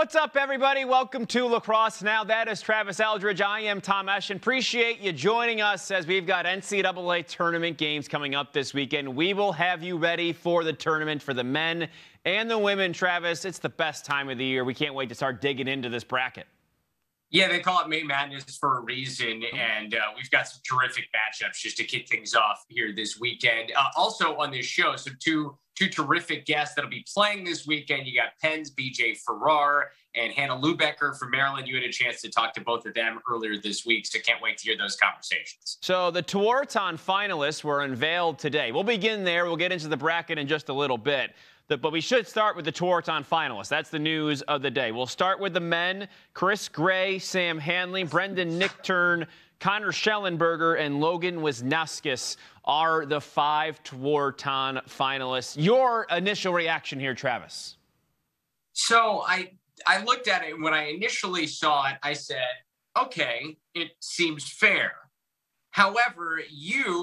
What's up, everybody? Welcome to Lacrosse Now. That is Travis Eldridge. I am Tom Eschen. Appreciate you joining us as we've got NCAA tournament games coming up this weekend. We will have you ready for the tournament for the men and the women. Travis, it's the best time of the year. We can't wait to start digging into this bracket. Yeah, they call it May Madness for a reason, and we've got some terrific matchups just to kick things off here this weekend. Also on this show, so two terrific guests that'll be playing this weekend. You got Penn's BJ Farrare and Hannah Leubecker from Maryland. You had a chance to talk to both of them earlier this week, so can't wait to hear those conversations. So the Tewaaraton finalists were unveiled today. We'll begin there. We'll get into the bracket in just a little bit. But we should start with the Tewaaraton finalists. That's the news of the day. We'll start with the men. Chris Gray, Sam Hanley, Brendan Nichtern, Connor Schellenberger, and Logan Wisniewski are the 5 Tewaaraton finalists. Your initial reaction here, Travis? So I looked at it, and when I initially saw it, I said, okay, it seems fair. However,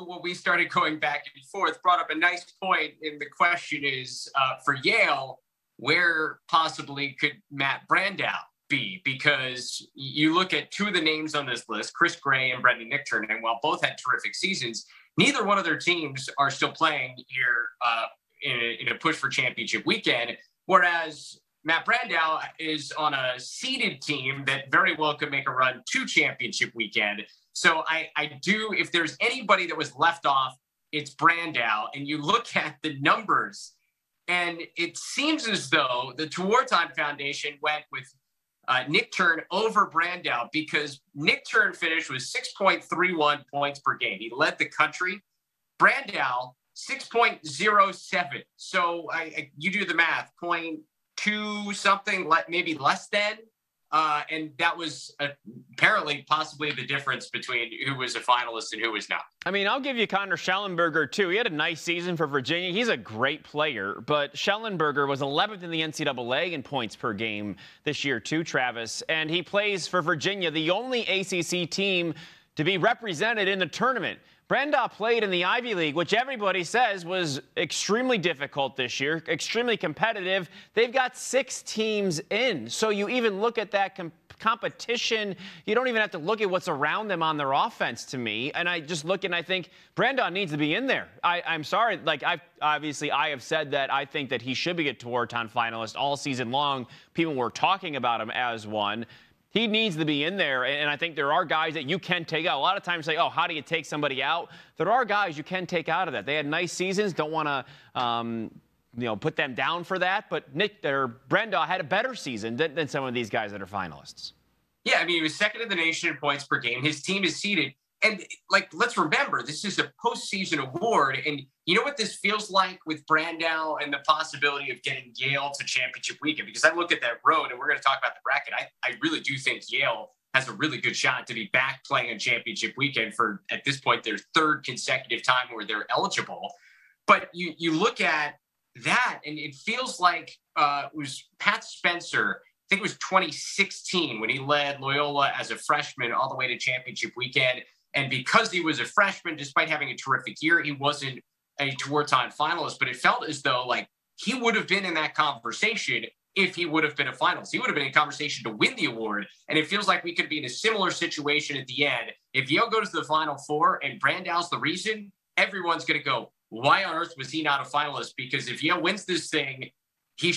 when we started going back and forth, brought up a nice point, and the question is, for Yale, where possibly could Matt Brandow be? Because you look at two of the names on this list, Chris Gray and Brendan Nichtern, and while both had terrific seasons, neither one of their teams are still playing here in a push for championship weekend, whereas Matt Brandow is on a seeded team that very well could make a run to championship weekend. So I do, if there's anybody that was left off, it's Brandow. And you look at the numbers, and it seems as though the Tewaaraton Foundation went with Nichtern over Brandow because Nichtern finished with 6.31 points per game. He led the country. Brandow, 6.07. So you do the math, 0.2 something, maybe less than. And that was apparently possibly the difference between who was a finalist and who was not. I mean, I'll give you Connor Schellenberger, too. He had a nice season for Virginia. He's a great player, but Schellenberger was 11th in the NCAA in points per game this year, too, Travis. And he plays for Virginia, the only ACC team to be represented in the tournament. Brandow played in the Ivy League, which everybody says was extremely difficult this year, extremely competitive. They've got 6 teams in. So you even look at that competition, you don't even have to look at what's around them on their offense to me. And I just look and I think Brandow needs to be in there. I'm sorry. I have said that I think that he should be a Tewaaraton finalist all season long. People were talking about him as one. He needs to be in there, and I think there are guys that you can take out. A lot of times say, oh, how do you take somebody out? There are guys you can take out of that. They had nice seasons. Don't want to put them down for that. But Brandow had a better season than some of these guys that are finalists. Yeah, I mean, he was second in the nation in points per game. His team is seeded. And, let's remember, this is a postseason award. And you know what this feels like with Brandow and the possibility of getting Yale to championship weekend? Because I look at that road, and we're going to talk about the bracket. I really do think Yale has a really good shot to be back playing on championship weekend for, at this point, their 3rd consecutive time where they're eligible. But you look at that, and it feels like it was Pat Spencer, I think it was 2016, when he led Loyola as a freshman all the way to championship weekend. And because he was a freshman, despite having a terrific year, he wasn't a Tewaaraton finalist. But it felt as though he would have been in that conversation if he would have been a finalist. He would have been in conversation to win the award. And it feels like we could be in a similar situation at the end. If Yale goes to the Final Four and Brandow's the reason, everyone's going to go, why on earth was he not a finalist? Because if Yale wins this thing, he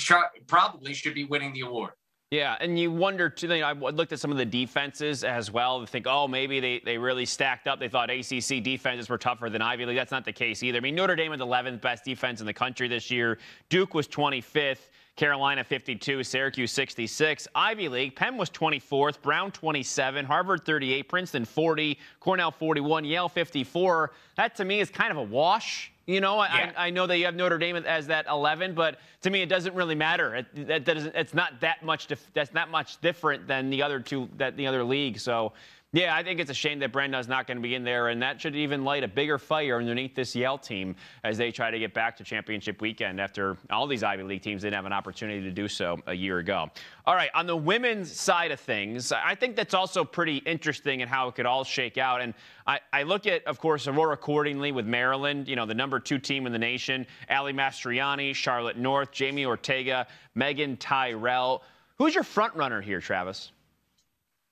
probably should be winning the award. Yeah, and you wonder, too, I looked at some of the defenses as well to think, oh, maybe they really stacked up. They thought ACC defenses were tougher than Ivy League. That's not the case either. I mean, Notre Dame was 11th best defense in the country this year. Duke was 25th. Carolina 52, Syracuse 66. Ivy League, Penn was 24th, Brown 27, Harvard 38, Princeton 40, Cornell 41, Yale 54. That to me is kind of a wash. I know that you have Notre Dame as that 11, but to me it doesn't really matter. It's not that much. That's not much different than the other two, the other league. So. Yeah, I think it's a shame that Brandow's not going to be in there, and that should even light a bigger fire underneath this Yale team as they try to get back to championship weekend after all these Ivy League teams didn't have an opportunity to do so a year ago. All right, on the women's side of things, I think that's also pretty interesting in how it could all shake out. And I look at, of course, Aurora Accordingly with Maryland, the number 2 team in the nation, Ali Mastriani, Charlotte North, Jamie Ortega, Megan Tyrell. Who's your front runner here, Travis?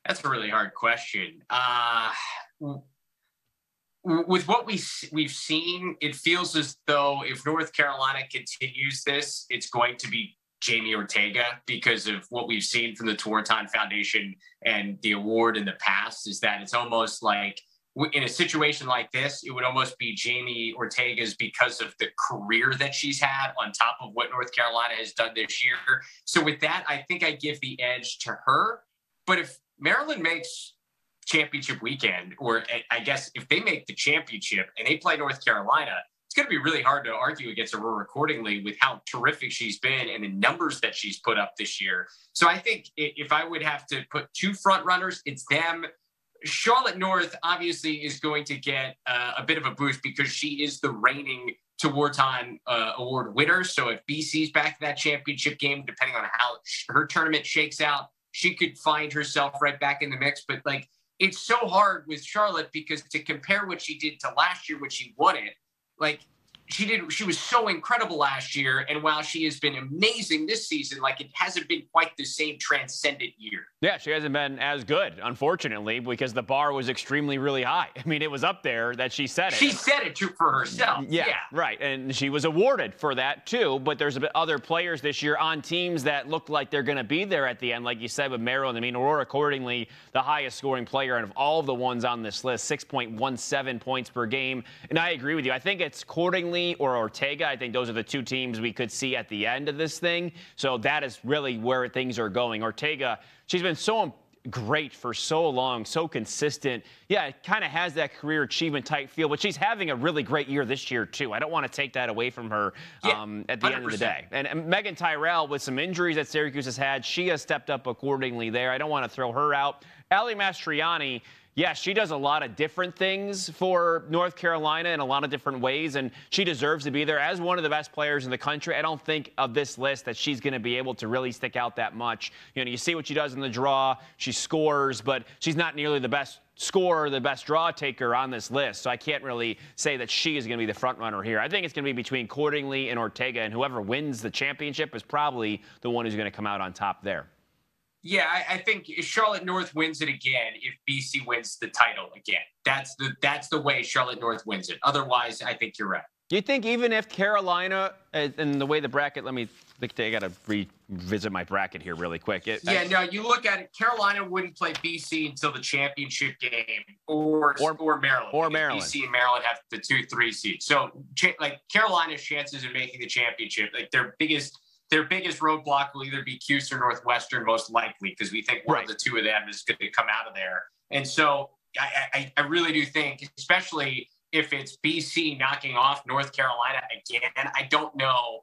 That's a really hard question. With what we've seen, it feels as though if North Carolina continues this, it's going to be Jamie Ortega, because of what we've seen from the Tewaaraton Foundation and the award in the past, is that it's almost like in a situation like this, it would almost be Jamie Ortega's because of the career that she's had on top of what North Carolina has done this year. So with that, I think I give the edge to her. But if Maryland makes championship weekend, or I guess if they make the championship and they play North Carolina, it's going to be really hard to argue against Aurora accordingly with how terrific she's been and the numbers that she's put up this year. So I think if I would have to put two front runners, it's them. Charlotte North obviously is going to get a bit of a boost because she is the reigning Tewaaraton award winner. So if BC's back to that championship game, depending on how her tournament shakes out, she could find herself right back in the mix. But like, it's so hard with Charlotte because to compare what she did to last year when she won it, like she was so incredible last year. And while she has been amazing this season, like it hasn't been quite the same transcendent year. Yeah, she hasn't been as good, unfortunately, because the bar was extremely really high. I mean, it was up there that she set it. She set it for herself. Yeah, right. And she was awarded for that too. But there's other players this year on teams that look like they're going to be there at the end. Like you said with Maryland, I mean, Aurora accordingly, the highest scoring player out of all of the ones on this list, 6.17 points per game. And I agree with you. I think it's accordingly or Ortega. I think those are the two teams we could see at the end of this thing. So that is really where things are going. Ortega, she's been so great for so long, so consistent. Yeah, it kind of has that career achievement type feel, but she's having a really great year this year too. I don't want to take that away from her at the 100%. End of the day. And Megan Tyrell, with some injuries that Syracuse has had, she has stepped up accordingly there. I don't want to throw her out. Ali Mastriani, yeah, she does a lot of different things for North Carolina in a lot of different ways, and she deserves to be there as one of the best players in the country. I don't think of this list that she's going to be able to really stick out that much. You know, you see what she does in the draw. She scores, but she's not nearly the best scorer, the best draw taker on this list. So I can't really say that she is going to be the front runner here. I think it's going to be between Cordingley and Ortega, and whoever wins the championship is probably the one who's going to come out on top there. Yeah, I think if Charlotte North wins it again, if BC wins the title again, that's the way Charlotte North wins it. Otherwise, I think you're right. Do you think even if Carolina, and the way the bracket, I got to revisit my bracket here really quick. No, you look at it, Carolina wouldn't play BC until the championship game or Maryland. Or Maryland. BC and Maryland have the 2-3 seeds. So, like, Carolina's chances of making the championship, like their biggest roadblock will either be Cuse or Northwestern, most likely, because we think one of the two of them is going to come out of there. And so I really do think, especially if it's BC knocking off North Carolina again, I don't know.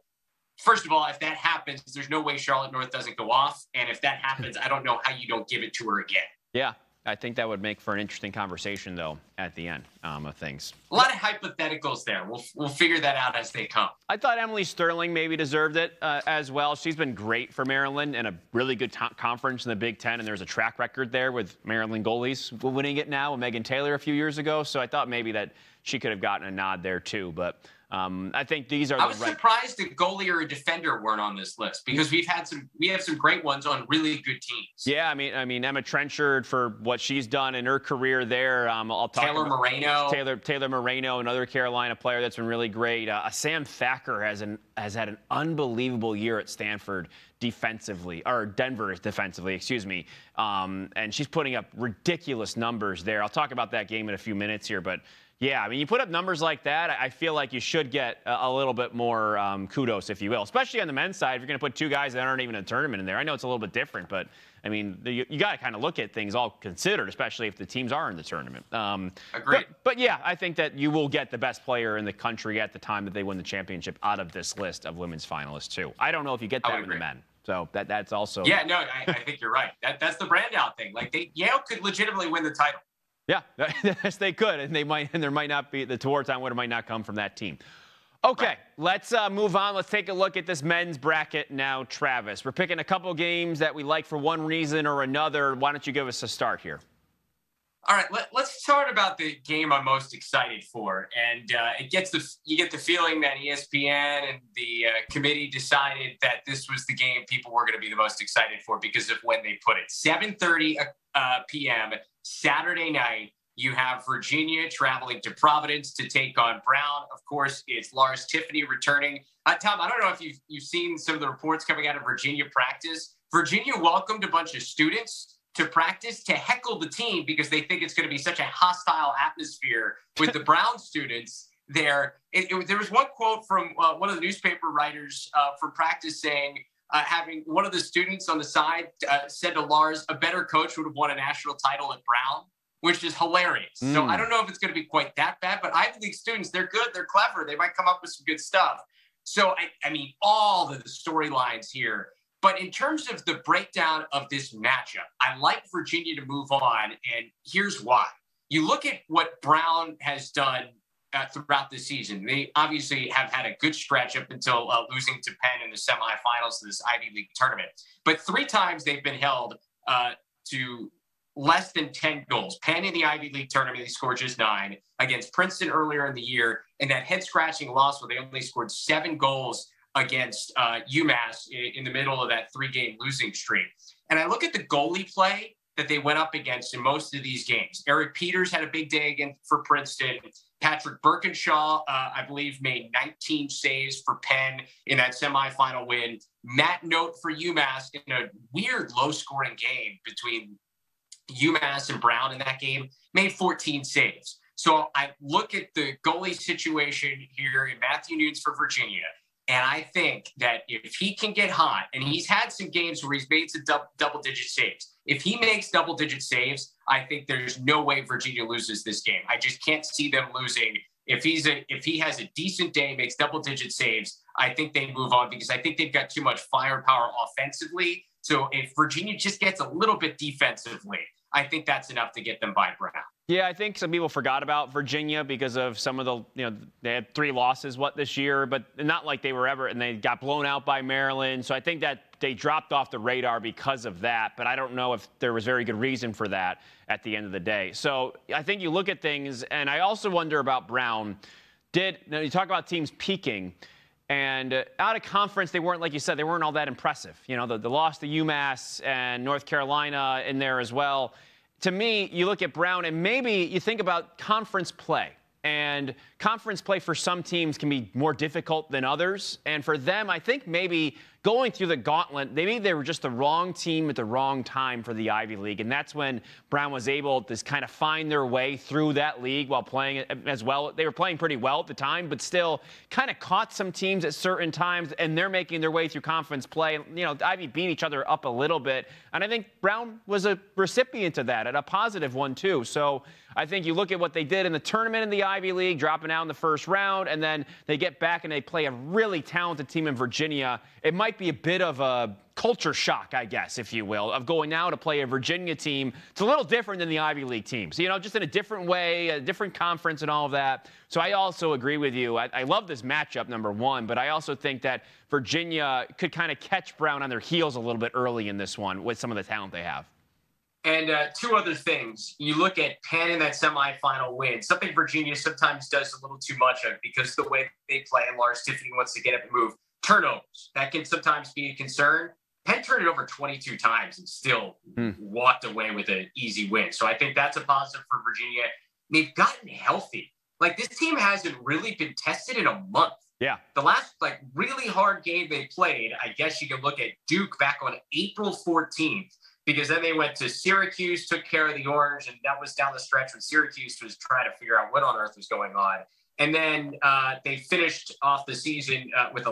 First of all, if that happens, there's no way Charlotte North doesn't go off. And if that happens, I don't know how you don't give it to her again. Yeah. I think that would make for an interesting conversation, though, at the end of things. A lot of hypotheticals there. We'll figure that out as they come. I thought Emily Sterling maybe deserved it as well. She's been great for Maryland and a really good conference in the Big Ten, and there's a track record there with Maryland goalies winning it now with Megan Taylor a few years ago. So I thought maybe that she could have gotten a nod there, too. But I think these are. I was surprised that goalie or a defender weren't on this list because we have some great ones on really good teams. Yeah, I mean Emma Trenchard for what she's done in her career there. I'll talk Taylor about Moreno. Taylor Moreno, another Carolina player that's been really great. Sam Thacker has had an unbelievable year at Stanford defensively, or Denver defensively, excuse me. And she's putting up ridiculous numbers there. I'll talk about that game in a few minutes here, but. Yeah, I mean, you put up numbers like that, I feel like you should get a little bit more kudos, if you will, especially on the men's side. If you're going to put two guys that aren't even in a tournament in there, I know it's a little bit different, but, I mean, you got to kind of look at things all considered, especially if the teams are in the tournament. Agreed. But, yeah, I think that you will get the best player in the country at the time that they win the championship out of this list of women's finalists, too. I don't know if you get that with the men. So that's also. Yeah, no, I think you're right. That's the brand out thing. Like, Yale could legitimately win the title. Yeah, yes, they could, and there might not be the Tewaaraton winner might not come from that team. Okay, right. Let's move on. Let's take a look at this men's bracket now, Travis. We're picking a couple games that we like for one reason or another. Why don't you give us a start here? All right, let's talk about the game I'm most excited for, and you get the feeling that ESPN and the committee decided that this was the game people were going to be the most excited for because of when they put it. 7:30 p.m. Saturday night. You have Virginia traveling to Providence to take on Brown. Of course, it's Lars Tiffany returning. Tom, I don't know if you've seen some of the reports coming out of Virginia practice. Virginia welcomed a bunch of students to practice to heckle the team because they think it's going to be such a hostile atmosphere with the Brown students there. There was one quote from one of the newspaper writers for practice saying, having one of the students on the side said to Lars, a better coach would have won a national title at Brown, which is hilarious. So I don't know if it's going to be quite that bad, but Ivy League students, they're good. They're clever. They might come up with some good stuff. So, I mean, all of the storylines here. But in terms of the breakdown of this matchup, I like Virginia to move on, and here's why. You look at what Brown has done throughout the season. They obviously have had a good stretch up until losing to Penn in the semifinals of this Ivy League tournament. But 3 times they've been held to less than 10 goals. Penn in the Ivy League tournament, they scored just 9. Against Princeton earlier in the year, and that head-scratching loss where they only scored 7 goals against UMass in the middle of that 3-game losing streak. And I look at the goalie play that they went up against in most of these games. Eric Peters had a big day for Princeton. Patrick Birkinshaw, I believe, made 19 saves for Penn in that semifinal win. Matt Note for UMass in a weird low-scoring game between UMass and Brown in that game, made 14 saves. So I look at the goalie situation here in Matthew Nunes for Virginia, and I think that if he can get hot, and he's had some games where he's made some double-digit saves. If he makes double-digit saves, I think there's no way Virginia loses this game. I just can't see them losing. If he has a decent day, makes double-digit saves, I think they move on because I think they've got too much firepower offensively. So if Virginia just gets a little bit defensively, I think that's enough to get them by Brown. Yeah, I think some people forgot about Virginia because of some of the, they had 3 losses, this year, but not like they were ever, and they got blown out by Maryland. So I think that they dropped off the radar because of that, but I don't know if there was very good reason for that at the end of the day. So I think you look at things, and I also wonder about Brown. You talk about teams peaking, and out of conference, they weren't, like you said, they weren't all that impressive. The loss to UMass and North Carolina in there as well. To me, you look at Brown, and maybe you think about conference play. And conference play for some teams can be more difficult than others. And for them, I think maybe going through the gauntlet, maybe they were just the wrong team at the wrong time for the Ivy League. And that's when Brown was able to kind of find their way through that league while playing as well. They were playing pretty well at the time, but still kind of caught some teams at certain times, and they're making their way through conference play. Ivy beat each other up a little bit. And I think Brown was a recipient of that, and a positive one, too. So I think you look at what they did in the tournament in the Ivy League, dropping out in the first round, and then they get back and they play a really talented team in Virginia. It might be a bit of a culture shock, I guess, if you will, of going now to play a Virginia team. It's a little different than the Ivy League teams, just in a different way, a different conference and all of that. So I also agree with you. I love this matchup, number one, but I also think that Virginia could kind of catch Brown on their heels a little bit early in this one with some of the talent they have. And 2 other things. You look at Penn in that semifinal win, something Virginia sometimes does a little too much of because the way they play, and Lars Tiffany wants to get up and move. Turnovers, that can sometimes be a concern. Penn turned it over 22 times and still walked away with an easy win. So I think that's a positive for Virginia. They've gotten healthy. This team hasn't really been tested in a month. Yeah. The last really hard game they played, I guess you can look at Duke back on April 14th. Because then they went to Syracuse, took care of the Orange, and that was down the stretch when Syracuse was trying to figure out what on earth was going on. And then they finished off the season with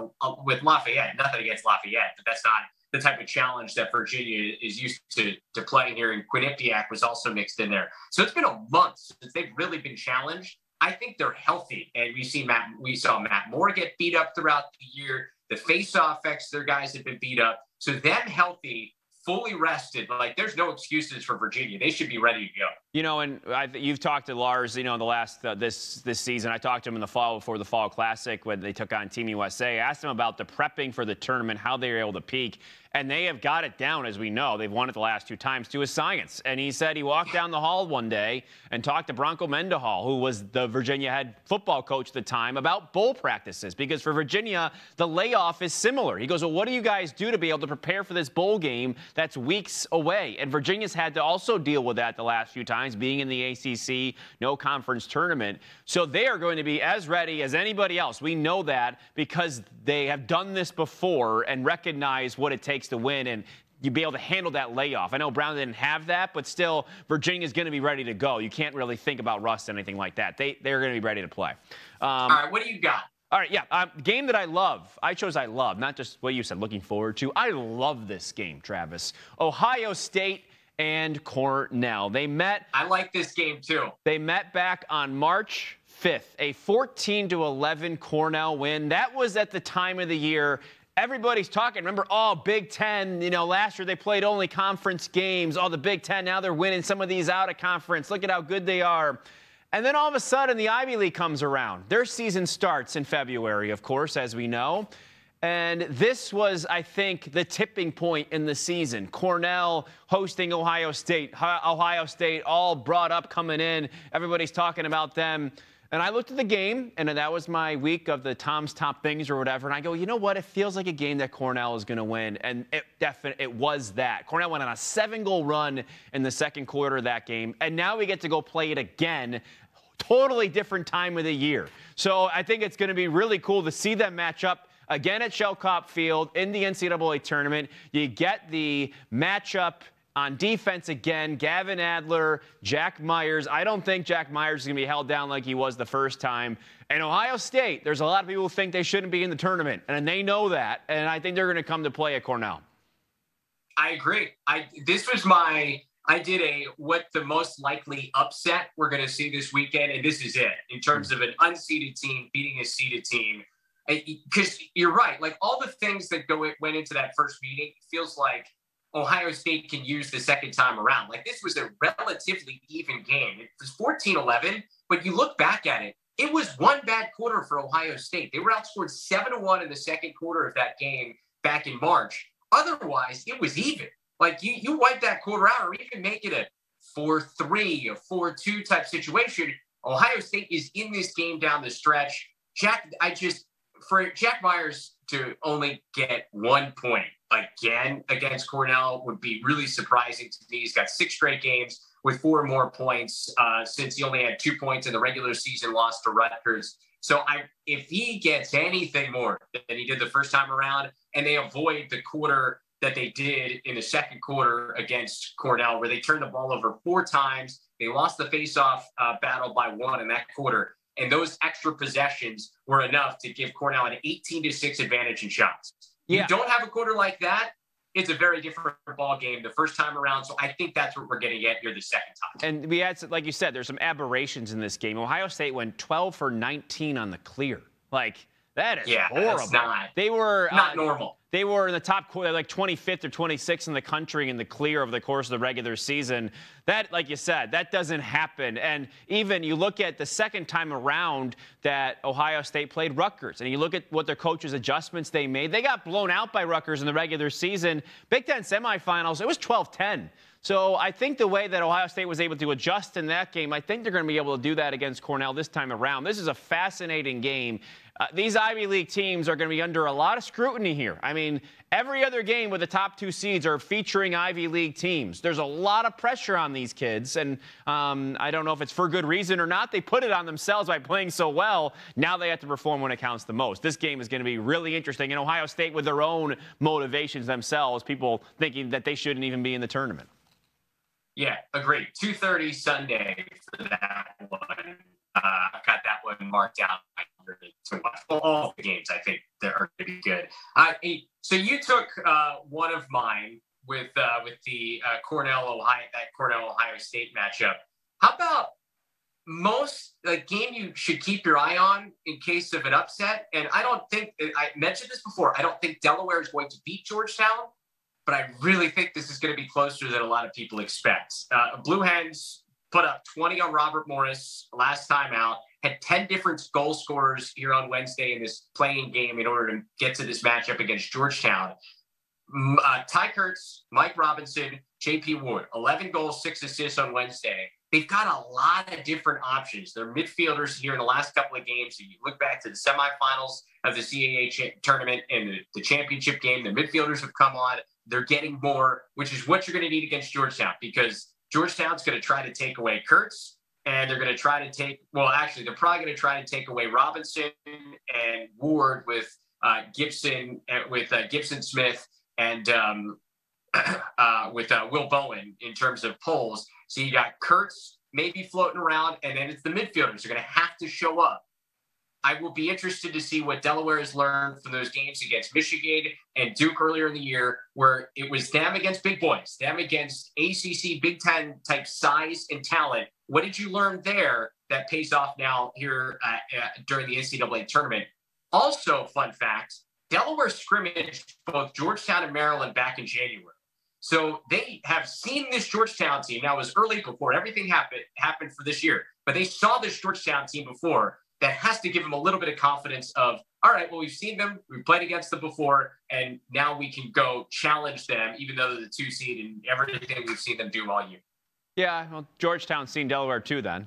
Lafayette. Nothing against Lafayette, but that's not the type of challenge that Virginia is used to playing here. And Quinnipiac was also mixed in there. So it's been a month since they've really been challenged. I think they're healthy, and we saw Matt Moore get beat up throughout the year. The face-off their guys have been beat up. So them healthy fully rested. Like, there's no excuses for Virginia. They should be ready to go. You know, and you've talked to Lars, you know, in the last this season. I talked to him in the fall before the Fall Classic when they took on Team USA. I asked him about the prepping for the tournament, how they were able to peak. And they have got it down, as we know. They've won it the last 2 times, to a science. And he said he walked down the hall one day and talked to Bronco Mendenhall, who was the Virginia head football coach at the time, about bowl practices. Because for Virginia, the layoff is similar. He goes, well, what do you guys do to be able to prepare for this bowl game that's weeks away? And Virginia's had to also deal with that the last few times, being in the ACC, no conference tournament. So they are going to be as ready as anybody else. We know that because they have done this before and recognize what it takes to win, and you'd be able to handle that layoff. I know Brown didn't have that, but still, Virginia's going to be ready to go. You can't really think about rust, anything like that. They're going to be ready to play. All right, what do you got? All right, yeah, game that I love. I chose I love, not just what you said, looking forward to. I love this game, Travis. Ohio State and Cornell. They met. I like this game, too. They met back on March 5th, a 14-11 Cornell win. That was at the time of the year everybody's talking. Remember, Big Ten, you know, last year they played only conference games. The Big Ten, now they're winning some of these out of conference. Look at how good they are. And then all of a sudden, the Ivy League comes around. Their season starts in February, of course, as we know. And this was, I think, the tipping point in the season. Cornell hosting Ohio State. Ohio State all brought up coming in. Everybody's talking about them. And I looked at the game, and that was my week of the Tom's Top Things or whatever. And I go, you know what? It feels like a game that Cornell is going to win. And it was that. Cornell went on a 7-goal run in the second quarter of that game. And now we get to go play it again. Totally different time of the year. So I think it's going to be really cool to see them match up again at Shellcop Field in the NCAA tournament. You get the matchup on defense again, Gavin Adler, Jack Myers. I don't think Jack Myers is going to be held down like he was the first time. And Ohio State, there's a lot of people who think they shouldn't be in the tournament, and they know that. And I think they're going to come to play at Cornell. I agree. I did what the most likely upset we're going to see this weekend, and this is it, in terms of an unseeded team beating a seeded team. Because you're right, like all the things that went into that first meeting, it feels like Ohio State can use the second time around. Like, this was a relatively even game. It was 14-11, but you look back at it, it was one bad quarter for Ohio State. They were outscored 7-1 in the second quarter of that game back in March. Otherwise, it was even. Like, you wipe that quarter out or even make it a 4-3, a 4-2 type situation. Ohio State is in this game down the stretch. For Jack Myers to only get 1 point again against Cornell would be really surprising to me. He's got 6 straight games with 4 or more points since he only had 2 points in the regular season loss to Rutgers. So if he gets anything more than he did the first time around, and they avoid the quarter that they did in the second quarter against Cornell, where they turned the ball over 4 times, they lost the faceoff battle by 1 in that quarter. And those extra possessions were enough to give Cornell an 18-6 advantage in shots. Yeah. You don't have a quarter like that, it's a very different ball game the first time around. So I think that's what we're going to get here the second time. And we had, like you said, there's some aberrations in this game. Ohio State went 12 for 19 on the clear. Like, that is horrible. They were not normal. They were in the top, like 25th or 26th in the country in the clear over the course of the regular season. That, like you said, that doesn't happen. And even you look at the second time around that Ohio State played Rutgers, and you look at what their coaches' adjustments they made. They got blown out by Rutgers in the regular season. Big Ten semifinals, it was 12-10. So I think the way that Ohio State was able to adjust in that game, I think they're going to be able to do that against Cornell this time around. This is a fascinating game. These Ivy League teams are going to be under a lot of scrutiny here. I mean, every other game with the top 2 seeds are featuring Ivy League teams. There's a lot of pressure on these kids, and I don't know if it's for good reason or not. They put it on themselves by playing so well. Now they have to perform when it counts the most. This game is going to be really interesting. And Ohio State with their own motivations themselves, people thinking that they shouldn't even be in the tournament. Yeah, agreed. 2:30 Sunday for that one. I've got that one marked out to watch. All the games, I think, that are going to be good. So you took one of mine with the Cornell Ohio State matchup. How about game you should keep your eye on in case of an upset? And I don't think I mentioned this before. I don't think Delaware is going to beat Georgetown. but I really think this is going to be closer than a lot of people expect. Blue Hens put up 20 on Robert Morris last time out, had 10 different goal scorers here on Wednesday in this playing game in order to get to this matchup against Georgetown. Ty Kurtz, Mike Robinson, JP Wood, 11 goals, 6 assists on Wednesday. They've got a lot of different options. They're midfielders here in the last couple of games. If you look back to the semifinals of the CAA tournament and the championship game, the midfielders have come on. They're getting more, which is what you're going to need against Georgetown, because Georgetown's going to try to take away Kurtz, and they're going to try to take, well, actually, they're probably going to try to take away Robinson and Ward with Gibson Smith and with Will Bowen in terms of polls. So you got Kurtz maybe floating around, and then it's the midfielders are going to have to show up. I will be interested to see what Delaware has learned from those games against Michigan and Duke earlier in the year, where it was them against big boys, them against ACC Big Ten type size and talent. What did you learn there that pays off now here during the NCAA tournament? Also, fun fact, Delaware scrimmaged both Georgetown and Maryland back in January. So they have seen this Georgetown team. Now, it was early before everything happened for this year, but they saw this Georgetown team before. That has to give them a little bit of confidence of, all right, well, we've seen them, we've played against them before, and now we can go challenge them, even though they're the 2 seed and everything we've seen them do all year. Yeah, well, Georgetown's seen Delaware too then.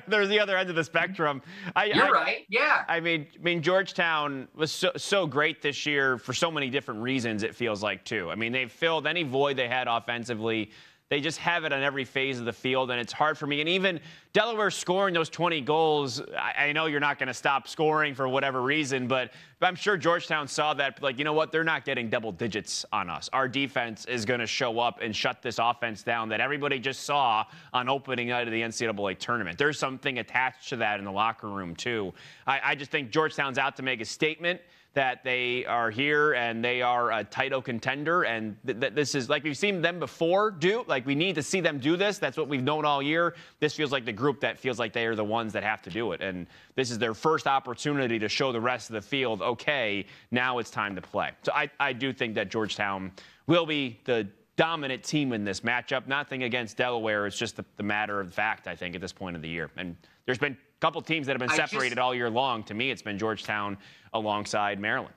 There's the other end of the spectrum. You're right, yeah. I mean, Georgetown was so great this year for so many different reasons, it feels like, too. I mean, they've filled any void they had offensively. They just have it on every phase of the field, and it's hard for me. And even Delaware scoring those 20 goals, I know you're not going to stop scoring for whatever reason, but I'm sure Georgetown saw that, like, you know what, they're not getting double digits on us. Our defense is going to show up and shut this offense down that everybody just saw on opening night of the NCAA tournament. There's something attached to that in the locker room, too. I just think Georgetown's out to make a statement that they are here and they are a title contender, and this is like we've seen them before do. Like, we need to see them do this. That's what we've known all year. This feels like the group that feels like they are the ones that have to do it, and this is their first opportunity to show the rest of the field, okay, now it's time to play. So I do think that Georgetown will be the dominant team in this matchup. Nothing against Delaware. It's just the matter of fact, I think, at this point of the year. And there's been a couple teams that have been separated all year long. To me, it's been Georgetown alongside Maryland.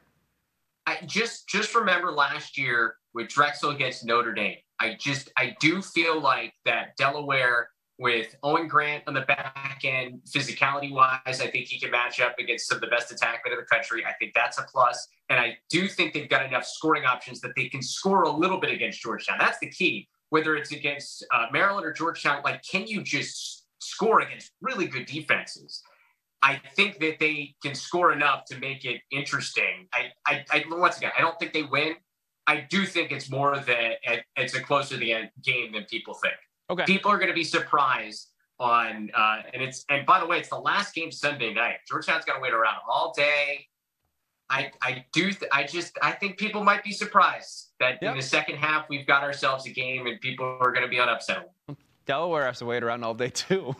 I just remember last year with Drexel against Notre Dame. I do feel like that Delaware with Owen Grant on the back end, physicality-wise, I think he can match up against some of the best attackmen in the country. I think that's a plus. And I do think they've got enough scoring options that they can score a little bit against Georgetown. That's the key. Whether it's against Maryland or Georgetown, like, can you just score against really good defenses? I think that they can score enough to make it interesting. Once again, I don't think they win. I do think it's more that it's a closer to the end game than people think. Okay. People are going to be surprised on, and by the way, it's the last game Sunday night. Georgetown's got to wait around all day. I think people might be surprised that in the second half we've got ourselves a game and people are going to be on upset. Delaware has to wait around all day too.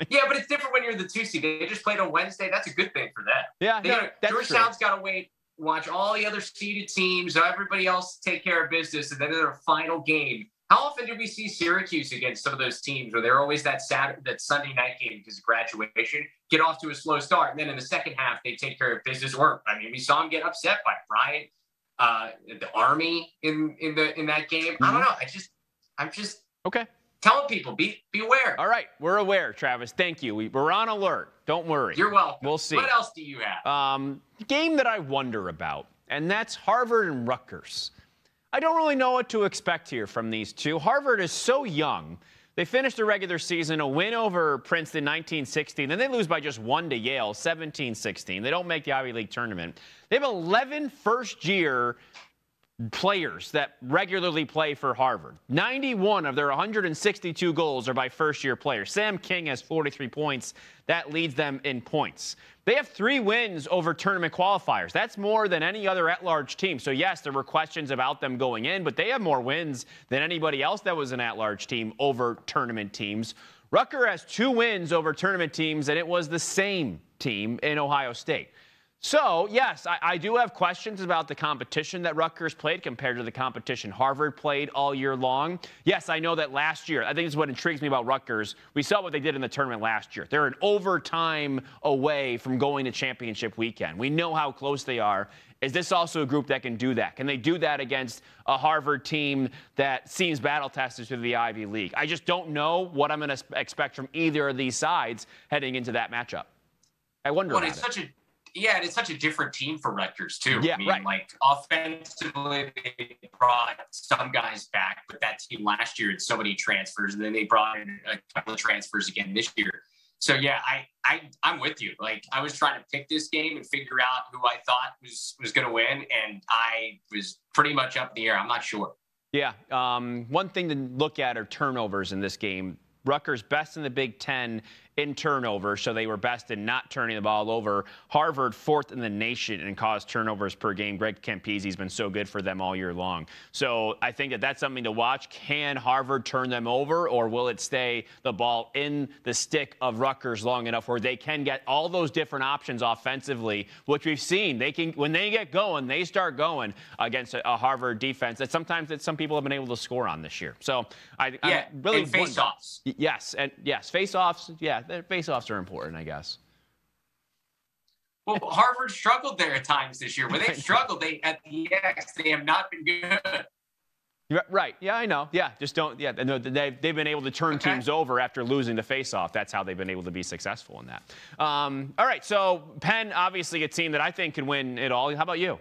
Yeah, but it's different when you're the 2 seed. They just played on Wednesday. That's a good thing for them. Yeah, Georgetown's got to wait, watch all the other seeded teams, everybody else take care of business, and then their final game. How often do we see Syracuse against some of those teams where they're always that Sunday night game because of graduation, get off to a slow start, and then in the second half they take care of business? Or I mean, we saw them get upset by Bryant, the Army in that game. Mm-hmm. I don't know. I'm just okay. Telling people, be aware. All right, we're aware, Travis. Thank you. We're on alert. Don't worry. You're welcome. We'll see. What else do you have? Game that I wonder about, and that's Harvard and Rutgers. I don't really know what to expect here from these two. Harvard is so young. They finished the regular season, a win over Princeton 19-16. Then they lose by just 1 to Yale, 17-16. They don't make the Ivy League tournament. They have 11 first-year players that regularly play for Harvard. 91 of their 162 goals are by first-year players. Sam King has 43 points. That leads them in points. They have 3 wins over tournament qualifiers. That's more than any other at-large team. So, yes, there were questions about them going in, but they have more wins than anybody else that was an at-large team over tournament teams. Rutgers has 2 wins over tournament teams, and it was the same team in Ohio State. So, yes, I do have questions about the competition that Rutgers played compared to the competition Harvard played all year long. Yes, I know that last year, I think this is what intrigues me about Rutgers. We saw what they did in the tournament last year. They're an overtime away from going to championship weekend. We know how close they are. Is this also a group that can do that? Can they do that against a Harvard team that seems battle-tested through the Ivy League? I just don't know what I'm going to expect from either of these sides heading into that matchup. I wonder about it. Yeah, and it's such a different team for Rutgers, too. Yeah, I mean, right. like, offensively, they brought some guys back, but that team last year had so many transfers, and then they brought in a couple of transfers again this year. So, yeah, I'm with you. Like, I was trying to pick this game and figure out who I thought was going to win, and I was pretty much up in the air. I'm not sure. Yeah, one thing to look at are turnovers in this game. Rutgers best in the Big Ten in turnovers, so they were best in not turning the ball over. Harvard fourth in the nation in caused turnovers per game. Greg Campisi's been so good for them all year long. So I think that that's something to watch. Can Harvard turn them over, or will it stay the ball in the stick of Rutgers long enough where they can get all those different options offensively, which we've seen. They can, when they get going, they start going against a Harvard defense that sometimes some people have been able to score on this year. So I really and face-offs. Yes, face-offs. Yeah, face-offs are important, I guess. Well, Harvard struggled there at times this year. When they struggled, at the X, they have not been good. Right. Yeah, I know. Yeah, just don't. Yeah, they've been able to turn teams over after losing the face-off. That's how they've been able to be successful in that. All right. So Penn, obviously, a team that I think can win it all. How about you?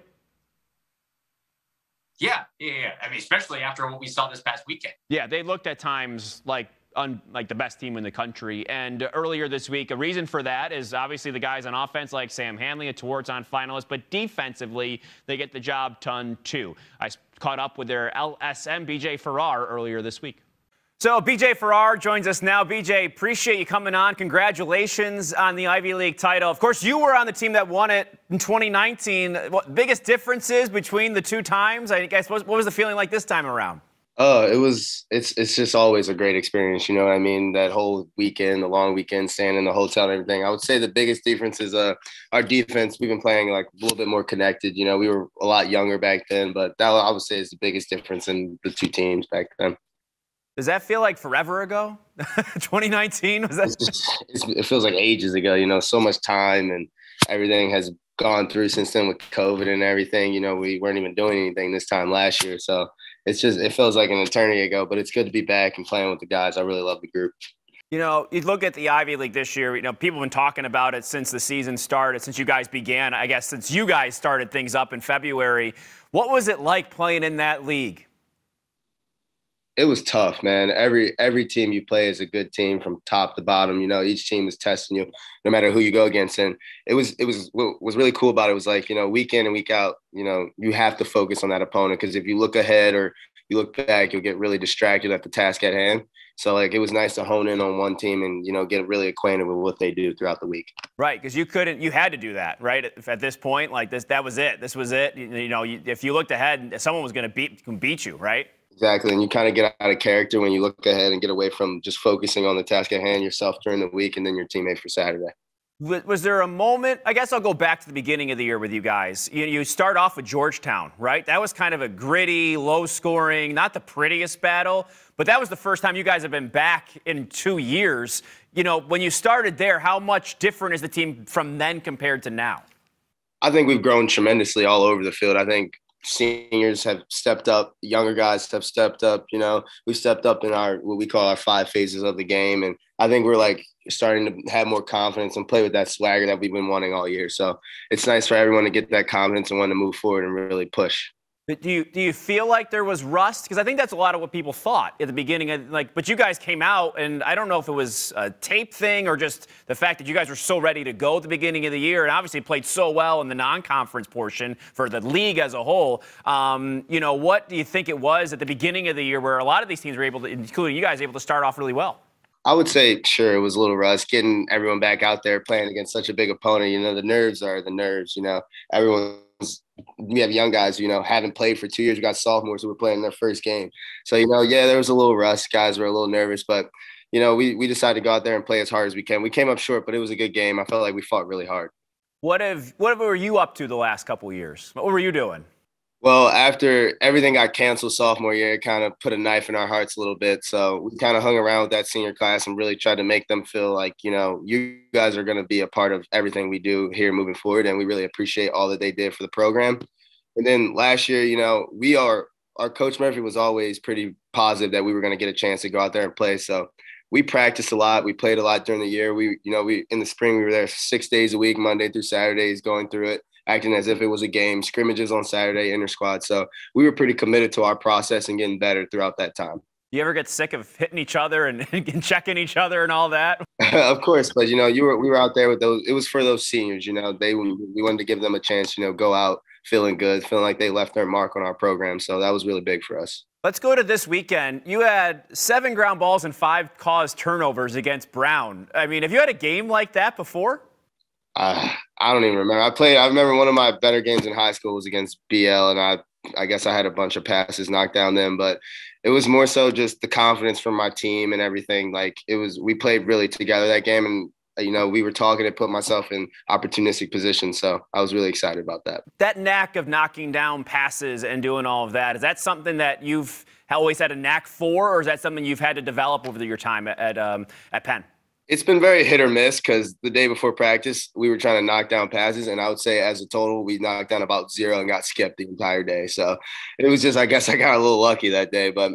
Yeah. I mean, especially after what we saw this past weekend. Yeah, they looked at times like the best team in the country. And earlier this week, a reason for that is obviously the guys on offense like Sam Hanley, a Tewaaraton finalist, but defensively, they get the job done too. I caught up with their LSM, BJ Farrare, earlier this week. So BJ Farrare joins us now. BJ, appreciate you coming on. Congratulations on the Ivy League title. Of course, you were on the team that won it in 2019. What biggest differences between the two times? I guess what was the feeling like this time around? It's just always a great experience. You know what I mean? That whole weekend, the long weekend, staying in the hotel and everything. I would say the biggest difference is our defense. We've been playing like a little bit more connected. You know, we were a lot younger back then, but that I would say is the biggest difference in the two teams back then. Does that feel like forever ago? 2019? Was that? It feels like ages ago. You know, so much time and everything has gone through since then with COVID and everything. You know, we weren't even doing anything this time last year, so. It feels like an eternity ago, but it's good to be back and playing with the guys. I really love the group. You know, you look at the Ivy League this year, you know, people have been talking about it since the season started, since you guys began, I guess, since you guys started things up in February. What was it like playing in that league? It was tough, man. Every team you play is a good team from top to bottom. You know, each team is testing you no matter who you go against. And it was what was really cool about it was like, you know, week in and week out, you know, you have to focus on that opponent because if you look ahead or you look back, you'll get really distracted at the task at hand. So, like, it was nice to hone in on one team and, you know, get really acquainted with what they do throughout the week. Right, because you had to do that, right? At this point, like that was it. This was it. You know, if you looked ahead, someone was going to beat you, right? Exactly. And you kind of get out of character when you look ahead and get away from just focusing on the task at hand yourself during the week and then your teammates for Saturday. Was there a moment, I guess I'll go back to the beginning of the year with you guys. You start off with Georgetown, right? That was kind of a gritty, low-scoring, not the prettiest battle, but that was the first time you guys have been back in 2 years. You know, when you started there, how much different is the team from then compared to now? I think we've grown tremendously all over the field. I think seniors have stepped up, younger guys have stepped up. You know, we stepped up in what we call our 5 phases of the game. And I think we're like starting to have more confidence and play with that swagger that we've been wanting all year. So it's nice for everyone to get that confidence and want to move forward and really push. But do you feel like there was rust? Because I think that's a lot of what people thought at the beginning of, like, but you guys came out, and I don't know if it was a tape thing or just the fact that you guys were so ready to go at the beginning of the year and obviously played so well in the non-conference portion for the league as a whole. You know, what do you think it was at the beginning of the year where a lot of these teams were able to, including you guys, able to start off really well? I would say, sure, it was a little rust, getting everyone back out there playing against such a big opponent. You know, the nerves are the nerves, you know. We have young guys, you know, haven't played for 2 years. We got sophomores who were playing their first game. So, you know, yeah, there was a little rust. Guys were a little nervous, but, you know, we decided to go out there and play as hard as we can. We came up short, but it was a good game. I felt like we fought really hard. What were you up to the last couple of years? What were you doing? Well, after everything got canceled sophomore year, it kind of put a knife in our hearts a little bit. So we kind of hung around with that senior class and really tried to make them feel like, you guys are going to be a part of everything we do here moving forward. And we really appreciate all that they did for the program. And then last year, our coach Murphy was always pretty positive that we were going to get a chance to go out there and play. So we practiced a lot. We played a lot during the year. We in the spring, we were there 6 days a week, Monday through Saturdays, going through it, acting as if it was a game, scrimmages on Saturday, inter-squad. So we were pretty committed to our process and getting better throughout that time. You ever get sick of hitting each other and checking each other and all that? Of course, but we were out there with those. It was for those seniors. We wanted to give them a chance. Go out feeling good, feeling like they left their mark on our program. So that was really big for us. Let's go to this weekend. You had 7 ground balls and 5 caused turnovers against Brown. I mean, have you had a game like that before? I don't even remember. I remember one of my better games in high school was against BL, and I guess I had a bunch of passes knocked down them, but it was more so just the confidence from my team and everything. Like we played really together that game, and we were talking and put myself in opportunistic positions. So I was really excited about that. That knack of knocking down passes and doing all of that, is that something that you've always had a knack for, or is that something you've had to develop over your time at Penn? It's been very hit or miss because the day before practice, we were trying to knock down passes. And I would say as a total, we knocked down about 0 and got skipped the entire day. So it was just, I guess I got a little lucky that day. But,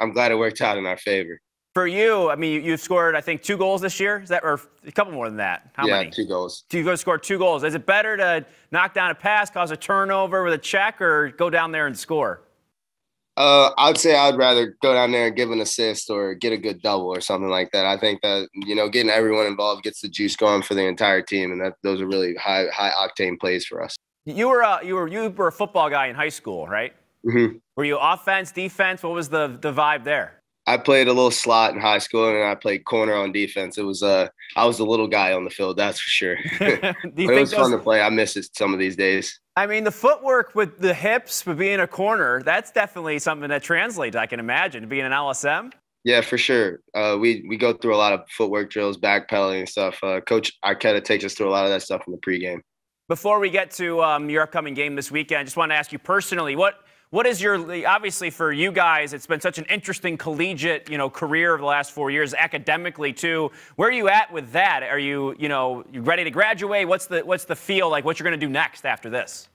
I'm glad it worked out in our favor. For you, I mean, you've scored, I think, 2 goals this year. Is that, or a couple more than that? How many? 2 goals. You've scored 2 goals. Is it better to knock down a pass, cause a turnover with a check, or go down there and score? I'd say I'd rather go down there and give an assist or get a good double or something like that. I think that, getting everyone involved gets the juice going for the entire team, and those are really high octane plays for us. You were a football guy in high school, right? Mm-hmm. Were you offense, defense? What was the vibe there? I played a little slot in high school, and I played corner on defense. It was I was the little guy on the field, that's for sure. But it was fun to play. I miss it some of these days. I mean, the footwork with the hips, with being a corner, that's definitely something that translates, I can imagine, being an LSM. Yeah, for sure. We go through a lot of footwork drills, backpedaling and stuff. Coach Arquetta takes us through a lot of that stuff in the pregame. Before we get to your upcoming game this weekend, I just want to ask you personally, what is obviously for you guys, it's been such an interesting collegiate, career over the last 4 years, academically too. Where are you at with that? Are you ready to graduate? What's the feel like, what you're going to do next after this?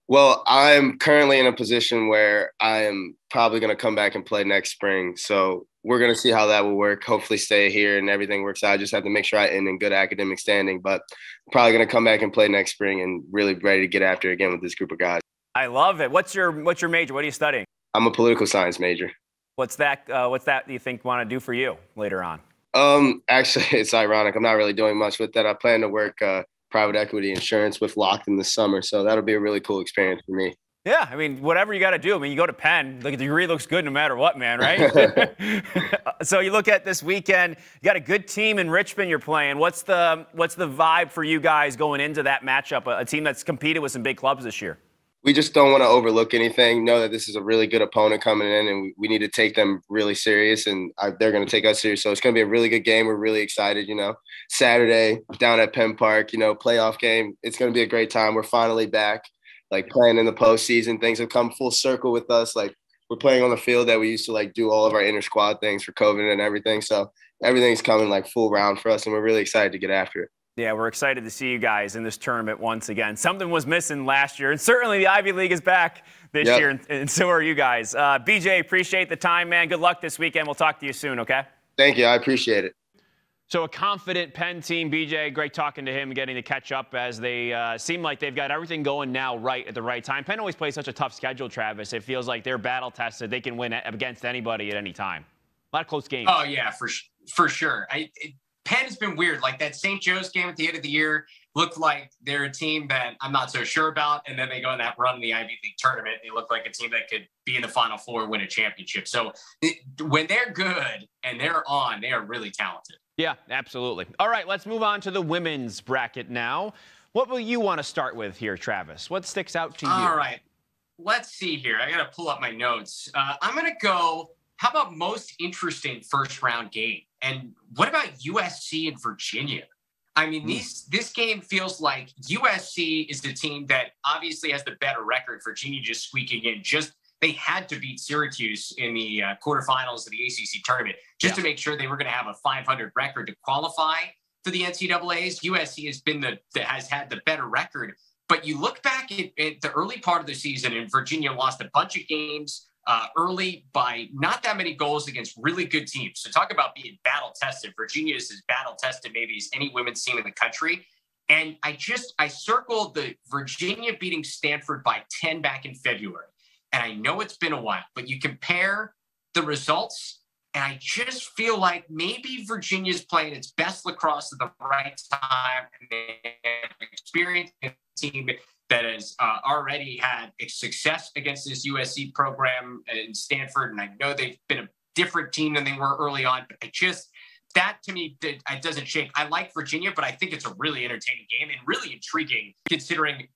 Well, I'm currently in a position where I am probably going to come back and play next spring. So we're going to see how that will work. Hopefully stay here and everything works out. I just have to make sure I end in good academic standing, but probably going to come back and play next spring and really ready to get after it again with this group of guys. I love it. What's your major? What are you studying? I'm a political science major. What's that do you think want to do for you later on? Actually, it's ironic. I'm not really doing much with that. I plan to work private equity insurance with Lockton this summer, so that'll be a really cool experience for me. Yeah, I mean, whatever you got to do. I mean, you go to Penn, the degree looks good no matter what, man, right? So you look at this weekend, you got a good team in Richmond you're playing. What's the vibe for you guys going into that matchup, a team that's competed with some big clubs this year? We just don't want to overlook anything. Know that this is a really good opponent coming in, and we need to take them really serious, and they're going to take us serious. So it's going to be a really good game. We're really excited, Saturday down at Penn Park, playoff game. It's going to be a great time. We're finally back, playing in the postseason. Things have come full circle with us. We're playing on the field that we used to do all of our inter-squad things for COVID and everything. So everything's coming full round for us, and we're really excited to get after it. Yeah, we're excited to see you guys in this tournament once again. Something was missing last year, and certainly the Ivy League is back this year, and so are you guys. BJ, appreciate the time, man. Good luck this weekend. We'll talk to you soon, okay? Thank you. I appreciate it. So a confident Penn team, BJ, great talking to him, getting to catch up as they seem like they've got everything going now right at the right time. Penn always plays such a tough schedule, Travis. It feels like they're battle-tested. They can win against anybody at any time. A lot of close games. Oh, yeah, for sure. Penn's been weird. That St. Joe's game at the end of the year looked like they're a team that I'm not so sure about. And then they go in that run in the Ivy League tournament. They look like a team that could be in the Final Four, win a championship. So when they're good and they're on, they are really talented. Yeah, absolutely. All right, let's move on to the women's bracket now. What will you want to start with here, Travis? What sticks out to you? All right, let's see here. I got to pull up my notes. I'm going to go, how about most interesting first round game? And what about USC and Virginia? I mean, this game feels like USC is the team that obviously has the better record. Virginia just squeaking in. They had to beat Syracuse in the quarterfinals of the ACC tournament just to make sure they were going to have a 500 record to qualify for the NCAAs. USC has had the better record. But you look back at the early part of the season, and Virginia lost a bunch of games early by not that many goals against really good teams. So talk about being battle-tested. Virginia is as battle-tested maybe as any women's team in the country. And I circled the Virginia beating Stanford by 10 back in February. And I know it's been a while, but you compare the results, and I just feel like maybe Virginia's playing its best lacrosse at the right time. And they have experienced a team that has already had success against this USC program in Stanford. And I know they've been a different team than they were early on, but that to me, it doesn't shake. I like Virginia, but I think it's a really entertaining game and really intriguing considering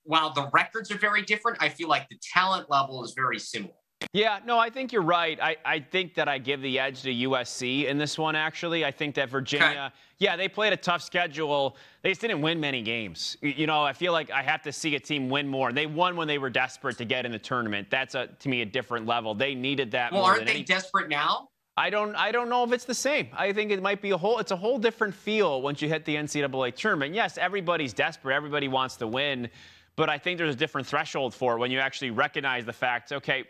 while the records are very different, I feel like the talent level is very similar. Yeah, no, I think you're right. I think that I give the edge to USC in this one, actually. I think that Virginia, they played a tough schedule. They just didn't win many games. I feel like I have to see a team win more. They won when they were desperate to get in the tournament. That's, to me, a different level. They needed that more. Well, aren't they desperate now? I don't know if it's the same. I think it might be it's a whole different feel once you hit the NCAA tournament. Yes, everybody's desperate. Everybody wants to win. But I think there's a different threshold for it when you actually recognize the fact, okay,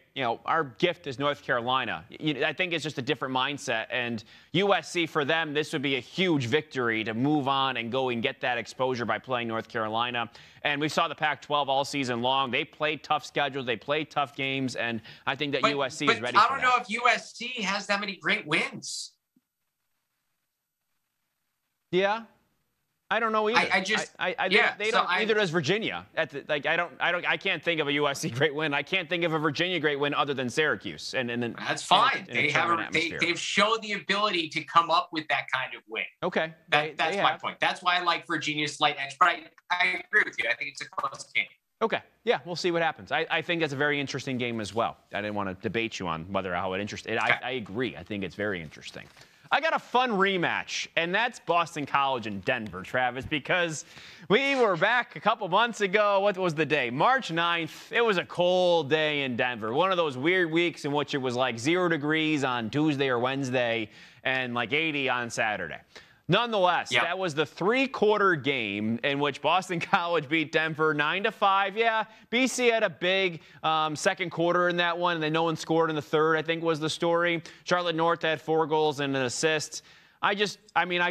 our gift is North Carolina. I think it's just a different mindset. And USC, for them, this would be a huge victory to move on and go and get that exposure by playing North Carolina. And we saw the Pac-12 all season long. They played tough schedules. They played tough games. And I think that USC is ready for that. I don't know if USC has that many great wins. Yeah. I don't know either. They don't either does Virginia. I can't think of a USC great win. I can't think of a Virginia great win other than Syracuse. And that's fine. They've shown the ability to come up with that kind of win. Okay, that's my point. That's why I like Virginia's slight edge. But I agree with you. I think it's a close game. Okay, yeah, we'll see what happens. I think that's a very interesting game as well. I didn't want to debate you on how it interests. I agree. I think it's very interesting. I got a fun rematch, and that's Boston College and Denver, Travis, because we were back a couple months ago. What was the day? March 9th. It was a cold day in Denver. One of those weird weeks in which it was like 0 degrees on Tuesday or Wednesday and like 80 on Saturday. Nonetheless, that was the three-quarter game in which Boston College beat Denver 9-5. Yeah, BC had a big second quarter in that one, and then no one scored in the third, I think was the story. Charlotte North had 4 goals and an assist. I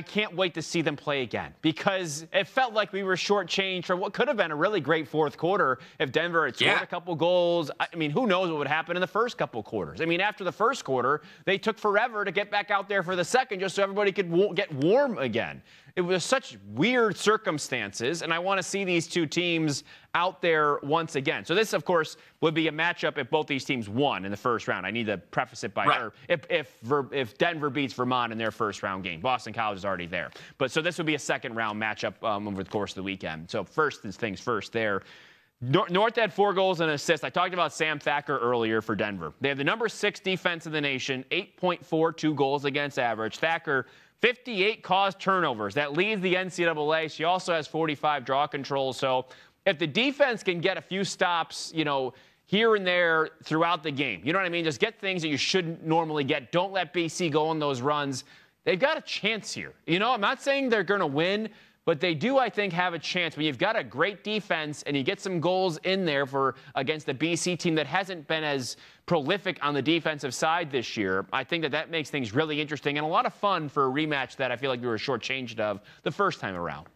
can't wait to see them play again because it felt like we were shortchanged for what could have been a really great fourth quarter if Denver had scored a couple goals. Who knows what would happen in the first couple quarters. After the first quarter, they took forever to get back out there for the second just so everybody could get warm again. It was such weird circumstances, and I want to see these two teams out there once again. So this, of course, would be a matchup if both these teams won in the first round. I need to preface it by if Denver beats Vermont in their first round game. Boston College is already there. But so this would be a second round matchup over the course of the weekend. So first things first there. North had 4 goals and an assist. I talked about Sam Thacker earlier for Denver. They have the number 6 defense in the nation, 8.42 goals against average. Thacker, 58 caused turnovers. That leads the NCAA. She also has 45 draw control. So if the defense can get a few stops, here and there throughout the game, you know what I mean? Just get things that you shouldn't normally get. Don't let BC go on those runs. They've got a chance here. I'm not saying they're going to win, but they do, I think, have a chance. When you've got a great defense and you get some goals in there against the BC team that hasn't been as prolific on the defensive side this year, I think that makes things really interesting and a lot of fun for a rematch that I feel like we were shortchanged of the first time around.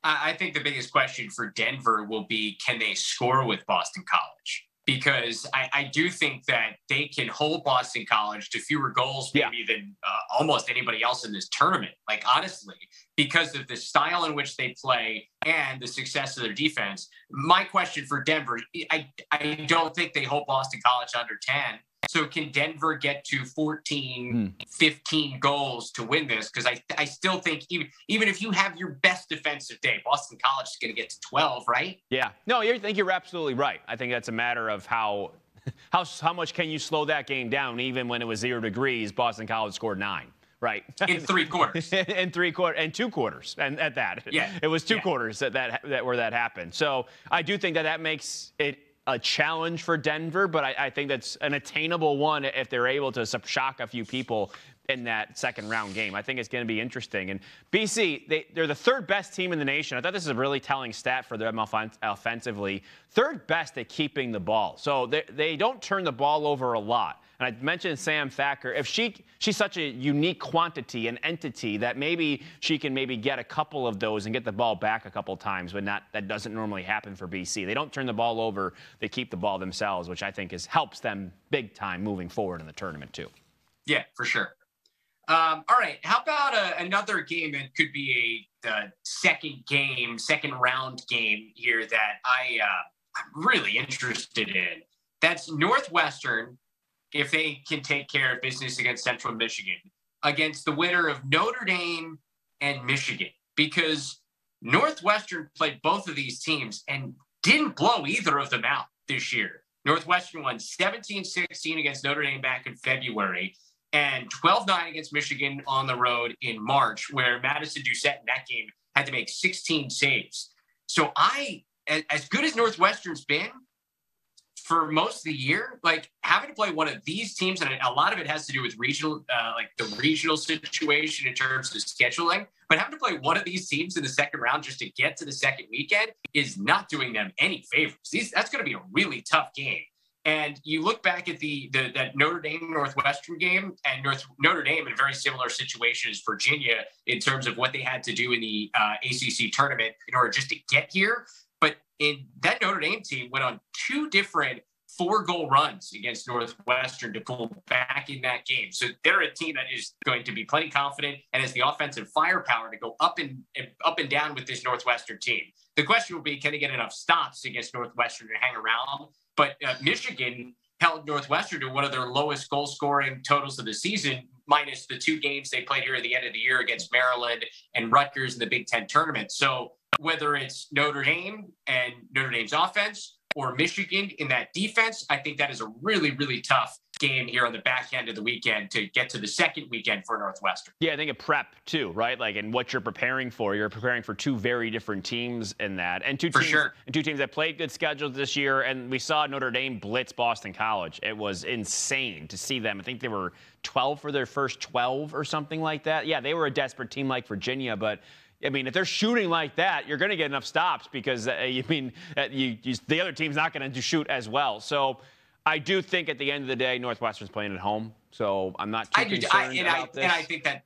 I think the biggest question for Denver will be, can they score with Boston College? Because I do think that they can hold Boston College to fewer goals maybe than almost anybody else in this tournament. Like, honestly, because of the style in which they play and the success of their defense. My question for Denver, I don't think they hold Boston College under 10. So can Denver get to 14, 15 goals to win this? Because I still think even if you have your best defensive day, Boston College is going to get to 12, right? Yeah. No, I think you're absolutely right. I think that's a matter of how much can you slow that game down. Even when it was 0 degrees, Boston College scored 9. Right. In 3 quarters. In 3 quarters and 2 quarters. And at that, it was 2 quarters where that happened. So I do think that makes it a challenge for Denver, but I think that's an attainable one if they're able to shock a few people in that second round game. I think it's going to be interesting. And BC, they're the 3rd best team in the nation. I thought this is a really telling stat for them offensively. 3rd best at keeping the ball. So they don't turn the ball over a lot. And I mentioned Sam Thacker. If she's such a unique quantity, an entity, that maybe she can get a couple of those and get the ball back a couple times, but that doesn't normally happen for BC. They don't turn the ball over. They keep the ball themselves, which I think helps them big time moving forward in the tournament too. Yeah, for sure. All right. How about another game that could be the second round game here that I'm really interested in? That's Northwestern, if they can take care of business against Central Michigan, against the winner of Notre Dame and Michigan, because Northwestern played both of these teams and didn't blow either of them out this year. Northwestern won 17-16 against Notre Dame back in February and 12-9 against Michigan on the road in March, where Madison Doucette in that game had to make 16 saves. So as good as Northwestern's been for most of the year, like having to play one of these teams, and a lot of it has to do with regional, the regional situation in terms of scheduling, but having to play one of these teams in the second round just to get to the second weekend is not doing them any favors. That's going to be a really tough game. And you look back at that Notre Dame Northwestern game, and Notre Dame in a very similar situation as Virginia in terms of what they had to do in the ACC tournament in order just to get here. But in that Notre Dame team went on 2 different 4-goal runs against Northwestern to pull back in that game. So they're a team that is going to be plenty confident and has the offensive firepower to go up and down with this Northwestern team. The question will be, can they get enough stops against Northwestern to hang around? But Michigan held Northwestern to one of their lowest goal scoring totals of the season, minus the 2 games they played here at the end of the year against Maryland and Rutgers in the Big Ten tournament. So whether it's Notre Dame and Notre Dame's offense or Michigan in that defense, I think that is a really, really tough game here on the back end of the weekend to get to the second weekend for Northwestern. Yeah, I think a prep too, right? Like in what you're preparing for. You're preparing for 2 very different teams in that. And 2 teams that played good schedules this year. And we saw Notre Dame blitz Boston College. It was insane to see them. I think they were 12 for their first 12 or something like that. Yeah, they were a desperate team like Virginia, but I mean, if they're shooting like that, you're going to get enough stops because, the other team's not going to shoot as well. So I do think at the end of the day, Northwestern's playing at home. So I'm not too concerned about this. And I think that,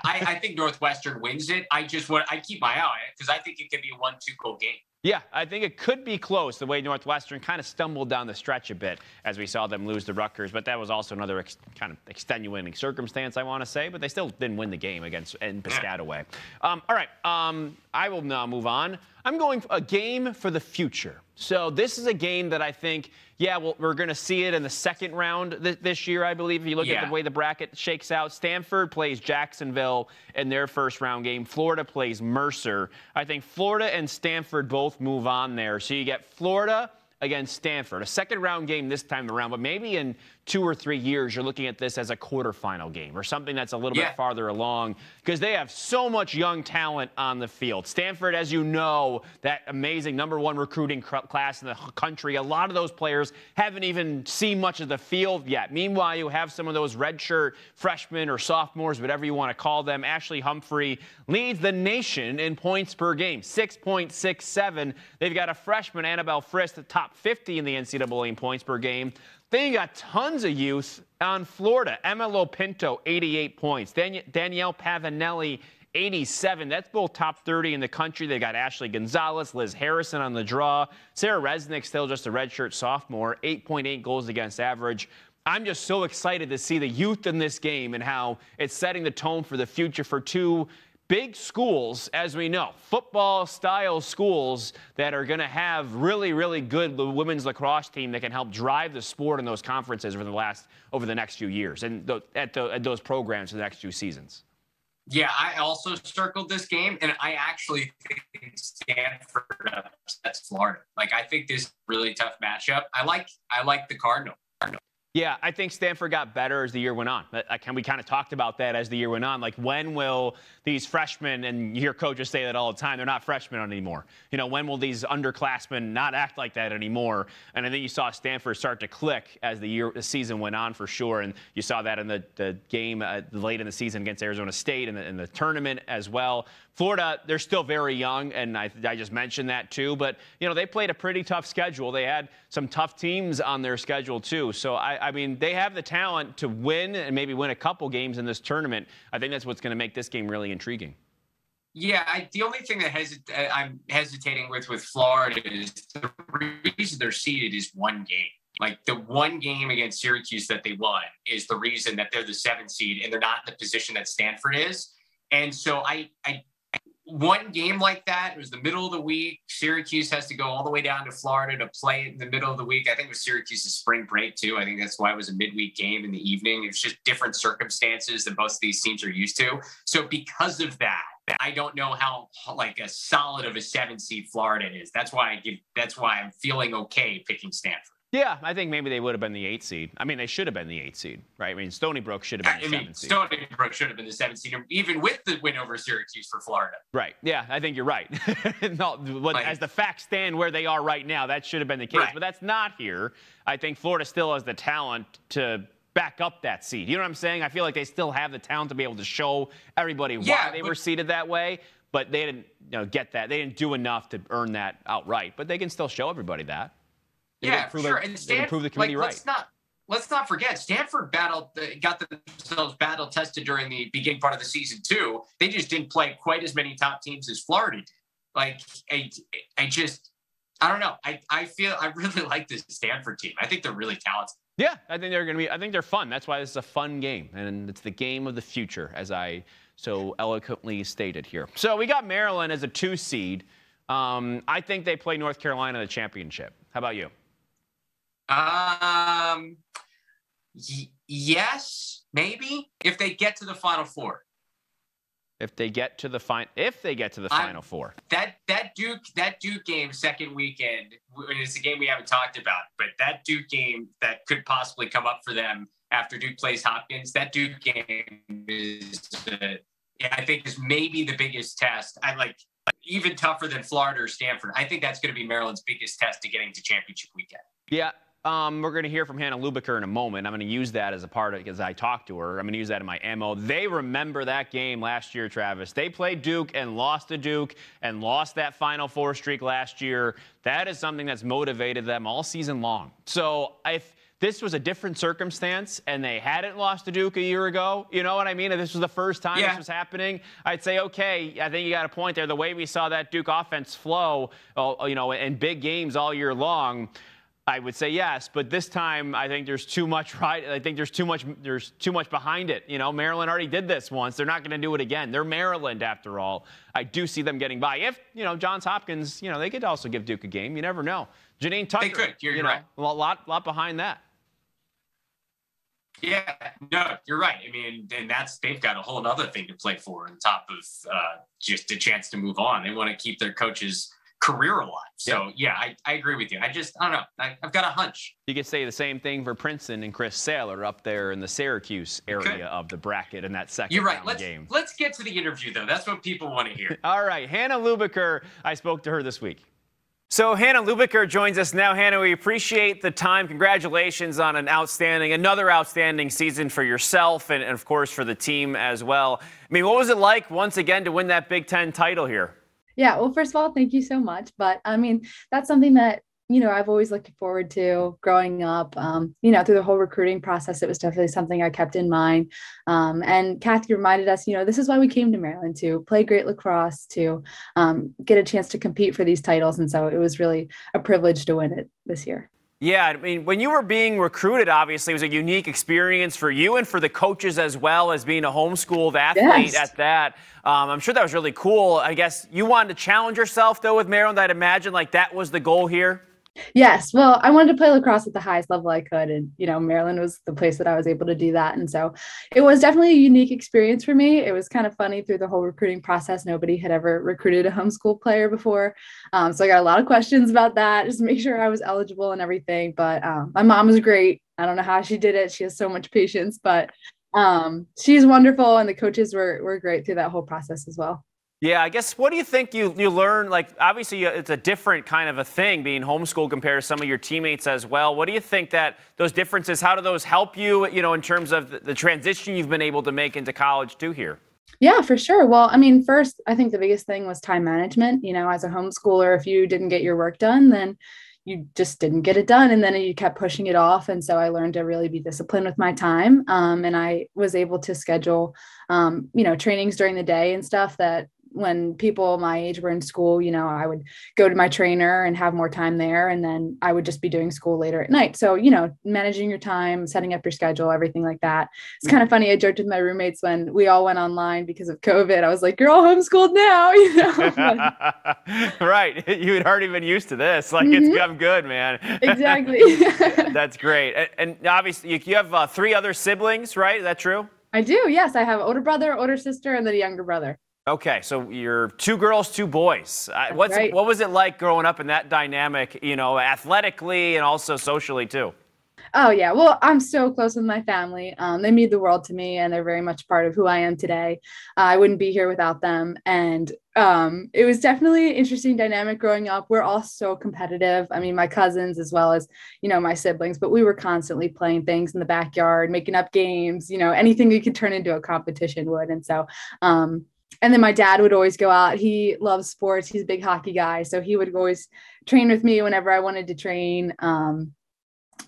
I think Northwestern wins it. I keep my eye on it because I think it could be a 1-2 game. Yeah, I think it could be close the way Northwestern kind of stumbled down the stretch a bit as we saw them lose to Rutgers. But that was also another kind of extenuating circumstance, I want to say. But they still didn't win the game in Piscataway. All right, I will now move on. I'm going for a game for the future. So this is a game that I think, we're going to see it in the second round this year, I believe. If you look at the way the bracket shakes out, Stanford plays Jacksonville in their first round game. Florida plays Mercer. I think Florida and Stanford both move on there. So you get Florida against Stanford, a second round game this time around, but maybe in 2 or 3 years, you're looking at this as a quarterfinal game or something that's a little bit farther along because they have so much young talent on the field. Stanford, as you know, that amazing #1 recruiting class in the country, a lot of those players haven't even seen much of the field yet. Meanwhile, you have some of those redshirt freshmen or sophomores, whatever you want to call them. Ashley Humphrey leads the nation in points per game, 6.67. They've got a freshman, Annabelle Frist, the top 50 in the NCAA in points per game. Then you got tons of youth on Florida. Emma Lopinto, 88 points. Danielle Pavanelli, 87. That's both top 30 in the country. They got Ashley Gonzalez, Liz Harrison on the draw. Sarah Resnick, still just a redshirt sophomore, 8.8 goals against average. I'm just so excited to see the youth in this game and how it's setting the tone for the future for 2 big schools, as we know, football-style schools that are going to have really, really good women's lacrosse team that can help drive the sport in those conferences over the next few years and at those programs for the next 2 seasons. Yeah, I also circled this game, and I actually think Stanford upsets Florida. Like, I think this is a really tough matchup. I like the Cardinal. Yeah, I think Stanford got better as the year went on. We kind of talked about that as the year went on. Like, when will these freshmen, and you hear coaches say that all the time, they're not freshmen anymore. When will these underclassmen not act like that anymore? And I think you saw Stanford start to click as the season went on, for sure. And you saw that in the game late in the season against Arizona State and in the tournament as well. Florida, they're still very young, and I just mentioned that too. But, they played a pretty tough schedule. They had some tough teams on their schedule too. So, I mean, they have the talent to win and maybe win a couple games in this tournament. I think that's what's going to make this game really intriguing. Yeah, the only thing that I'm hesitating with Florida is the reason they're seeded is one game. Like, the one game against Syracuse that they won is the reason that they're the 7th seed and they're not in the position that Stanford is. And so one game like that, it was the middle of the week. Syracuse has to go all the way down to Florida to play it in the middle of the week. I think it was Syracuse's spring break too. I think that's why it was a midweek game in the evening. It's just different circumstances that most of these teams are used to. So because of that, I don't know how like a solid of a 7 seed Florida is. That's why I'm feeling okay picking Stanford. Yeah, I think maybe they would have been the 8th seed. I mean, they should have been the 8th seed, right? I mean, Stony Brook should have been the 7th seed. Stony Brook should have been the 7th seed, even with the win over Syracuse for Florida. Right. Yeah, I think you're right. As the facts stand where they are right now, that should have been the case. Right. But that's not here. I think Florida still has the talent to back up that seed. You know what I'm saying? I feel like they still have the talent to be able to show everybody why they were seeded that way. But they didn't get that. They didn't do enough to earn that outright. But they can still show everybody that. Yeah, for sure. And improve the committee right. Let's not forget, Stanford got themselves battle tested during the beginning part of the season too. They just didn't play quite as many top teams as Florida did. Like, I don't know. I really like this Stanford team. I think they're really talented. Yeah, I think they're fun. That's why this is a fun game, and it's the game of the future, as I so eloquently stated here. So we got Maryland as a 2 seed. I think they play North Carolina in the championship. How about you? Yes, maybe if they get to the Final Four. If they get to the Final Four. That Duke game second weekend, it's a game we haven't talked about, but that Duke game that could possibly come up for them after Duke plays Hopkins, that Duke game is I think is maybe the biggest test. Even tougher than Florida or Stanford. I think that's going to be Maryland's biggest test to getting to championship weekend. Yeah. We're going to hear from Hannah Leubecker in a moment. I'm going to use that as a part of it as I talk to her. I'm going to use that in my MO. They remember that game last year, Travis. They played Duke and lost to Duke and lost that Final Four streak last year. That is something that's motivated them all season long. So if this was a different circumstance and they hadn't lost to Duke a year ago, you know what I mean? If this was the first time this was happening, I'd say, okay, I think you got a point there. The way we saw that Duke offense flow, in big games all year long, I would say yes, but this time I think there's too much I think there's too much behind it. Maryland already did this once. They're not going to do it again. They're Maryland after all. I do see them getting by. If, Johns Hopkins, they could also give Duke a game. You never know. Janine Tucker, they could. You're right. A lot behind that. Yeah, no, you're right. I mean, and they've got a whole other thing to play for on top of just a chance to move on. They want to keep their coaches' career alive. So, I agree with you. I don't know. I've got a hunch. You could say the same thing for Princeton and Chris Saylor up there in the Syracuse area of the bracket in that second round game. Let's get to the interview, though. That's what people want to hear. All right. Hannah Leubecker, I spoke to her this week. So Hannah Leubecker joins us now. Hannah, we appreciate the time. Congratulations on another outstanding season for yourself and of course, for the team as well. I mean, what was it like once again to win that Big Ten title here? Yeah, well, first of all, thank you so much. But I mean, that's something that, I've always looked forward to growing up. Through the whole recruiting process, it was definitely something I kept in mind. And Kathy reminded us, this is why we came to Maryland, to play great lacrosse, to get a chance to compete for these titles. And so it was really a privilege to win it this year. Yeah, I mean, when you were being recruited, obviously, it was a unique experience for you and for the coaches as well as being a homeschooled athlete at that. I'm sure that was really cool. I guess you wanted to challenge yourself, though, with Maryland. I'd imagine that was the goal here. Yes. Well, I wanted to play lacrosse at the highest level I could. And, Maryland was the place that I was able to do that. And so it was definitely a unique experience for me. It was kind of funny through the whole recruiting process. Nobody had ever recruited a homeschool player before. So I got a lot of questions about that, just to make sure I was eligible and everything. But my mom was great. I don't know how she did it. She has so much patience, but she's wonderful. And the coaches were great through that whole process as well. Yeah, I guess, what do you think you learn? Like, obviously, it's a different kind of a thing being homeschooled compared to some of your teammates as well. What do you think that those differences, how do those help you, in terms of the transition you've been able to make into college too here? Yeah, for sure. Well, I mean, first, I think the biggest thing was time management. As a homeschooler, if you didn't get your work done, then you just didn't get it done. And then you kept pushing it off. And so I learned to really be disciplined with my time. And I was able to schedule, trainings during the day and stuff that when people my age were in school, I would go to my trainer and have more time there. And then I would just be doing school later at night. So, managing your time, setting up your schedule, everything like that. It's kind of funny. I joked with my roommates when we all went online because of COVID. I was like, you're all homeschooled now, Right. You had already been used to this. Like, I'm good, man. Exactly. That's great. And obviously you have 3 other siblings, right? Is that true? I do. Yes. I have an older brother, older sister, and then a younger brother. Okay, so you're 2 girls, 2 boys. Right. What was it like growing up in that dynamic, athletically and also socially too? Oh, yeah. Well, I'm so close with my family. They mean the world to me, and they're very much part of who I am today. I wouldn't be here without them. And it was definitely an interesting dynamic growing up. We're all so competitive. I mean, my cousins as well as, my siblings, but we were constantly playing things in the backyard, making up games, anything we could turn into a competition would. And so, and then my dad would always go out. He loves sports. He's a big hockey guy. So he would always train with me whenever I wanted to train.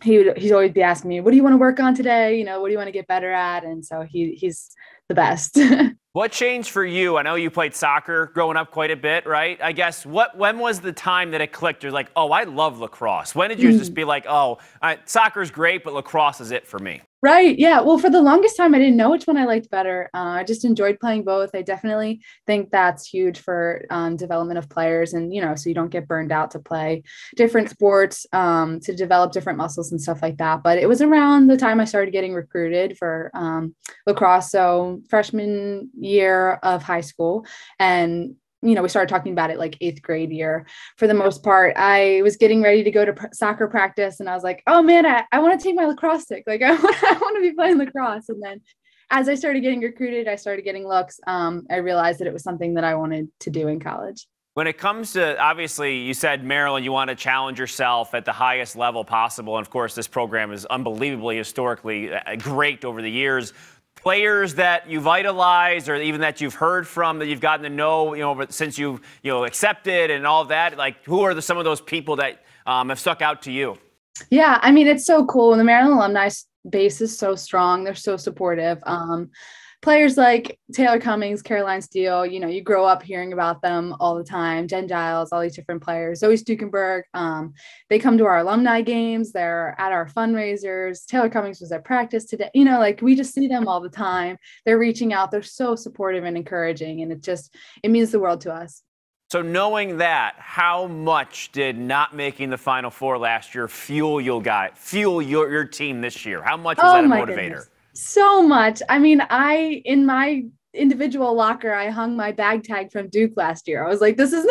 He'd always be asking me, what do you want to work on today? What do you want to get better at? And so he's the best. What changed for you? I know you played soccer growing up quite a bit, right? I guess when was the time that it clicked? You're like, oh, I love lacrosse. When did you just be like, oh, soccer's great, but lacrosse is it for me? Right. Yeah. Well, for the longest time, I didn't know which one I liked better. I just enjoyed playing both. I definitely think that's huge for development of players and, so you don't get burned out to play different sports, to develop different muscles and stuff like that. But it was around the time I started getting recruited for lacrosse. So freshman year of high school. And we started talking about it like 8th grade year. For the most part, I was getting ready to go to soccer practice, and I was like, oh man, I want to take my lacrosse stick. Like I want to be playing lacrosse. And then as I started getting recruited, I started getting looks. I realized that it was something that I wanted to do in college. When it comes to, obviously, you said, Maryland, you want to challenge yourself at the highest level possible. And of course, this program is unbelievably historically great over the years. Players that you've idolized or even that you've heard from, that you've gotten to know, since you've, accepted and all of that, like who are some of those people that have stuck out to you? Yeah, I mean, it's so cool. The Maryland alumni base is so strong. They're so supportive. Players like Taylor Cummings, Caroline Steele, you grow up hearing about them all the time. Jen Giles, all these different players. Zoe Stukenberg, they come to our alumni games. They're at our fundraisers. Taylor Cummings was at practice today. We just see them all the time. They're reaching out. They're so supportive and encouraging. And it means the world to us. So knowing that, how much did not making the Final Four last year fuel your team this year? How much was that a motivator? Goodness. So much. I mean, in my individual locker, I hung my bag tag from Duke last year. I was like, this is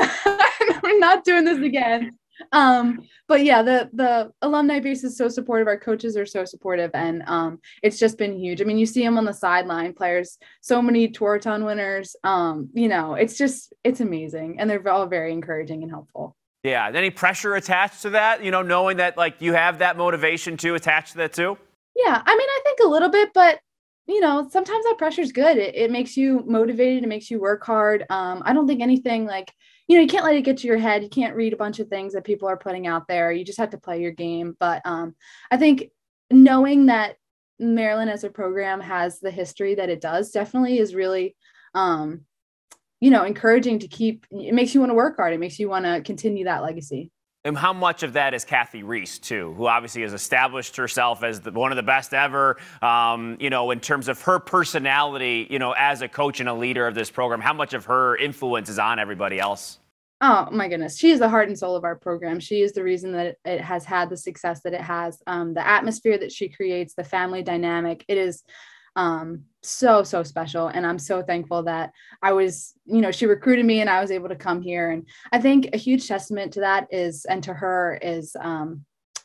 we're not doing this again. But yeah, the alumni base is so supportive. Our coaches are so supportive, and it's just been huge. I mean, you see them on the sideline, players, so many Tewaaraton winners. It's amazing, and they're all very encouraging and helpful. Yeah. Any pressure attached to that? Knowing that like you have that motivation too attached to that too. Yeah, I mean, I think a little bit, but sometimes that pressure is good. It makes you motivated. It makes you work hard. I don't think anything like, you can't let it get to your head. You can't read a bunch of things that people are putting out there. You just have to play your game. But I think knowing that Maryland as a program has the history that it does definitely is really, encouraging to keep. It makes you want to work hard. It makes you want to continue that legacy. And how much of that is Kathy Reese, too, who obviously has established herself as one of the best ever, in terms of her personality, as a coach and a leader of this program? How much of her influence is on everybody else? Oh, my goodness. She is the heart and soul of our program. She is the reason that it has had the success that it has, the atmosphere that she creates, the family dynamic. It is so special. And I'm so thankful that I was, she recruited me and I was able to come here. And I think a huge testament to that is, and to her is,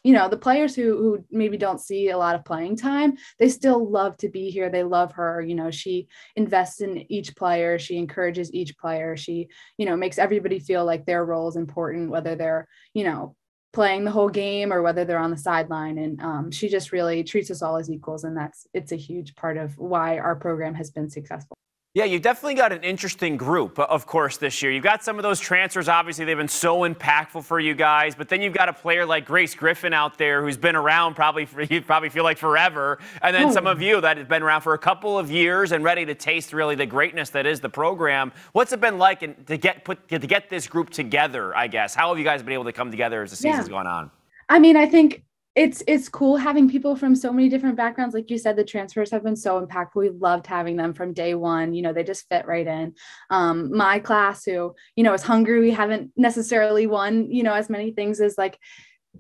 the players who maybe don't see a lot of playing time, they still love to be here. They love her. She invests in each player. She encourages each player. She, makes everybody feel like their role is important, whether they're, playing the whole game or whether they're on the sideline. And she just really treats us all as equals. And it's a huge part of why our program has been successful. Yeah, you've definitely got an interesting group, of course, this year. You've got some of those transfers. Obviously, they've been so impactful for you guys. But then you've got a player like Grace Griffin out there who's been around you probably feel like forever. And then some of you that have been around for a couple of years and ready to taste really the greatness that is the program. What's it been like to get this group together, I guess? How have you guys been able to come together as the season's gone on? I mean, I think it's cool having people from so many different backgrounds. Like you said, the transfers have been so impactful. We loved having them from day one. They just fit right in. My class who, is hungry. We haven't necessarily won, as many things as like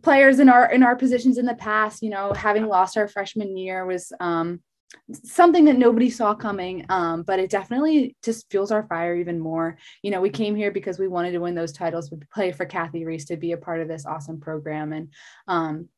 players in our positions in the past. Having lost our freshman year was something that nobody saw coming, but it definitely just fuels our fire even more. We came here because we wanted to win those titles, we play for Kathy Reese to be a part of this awesome program. And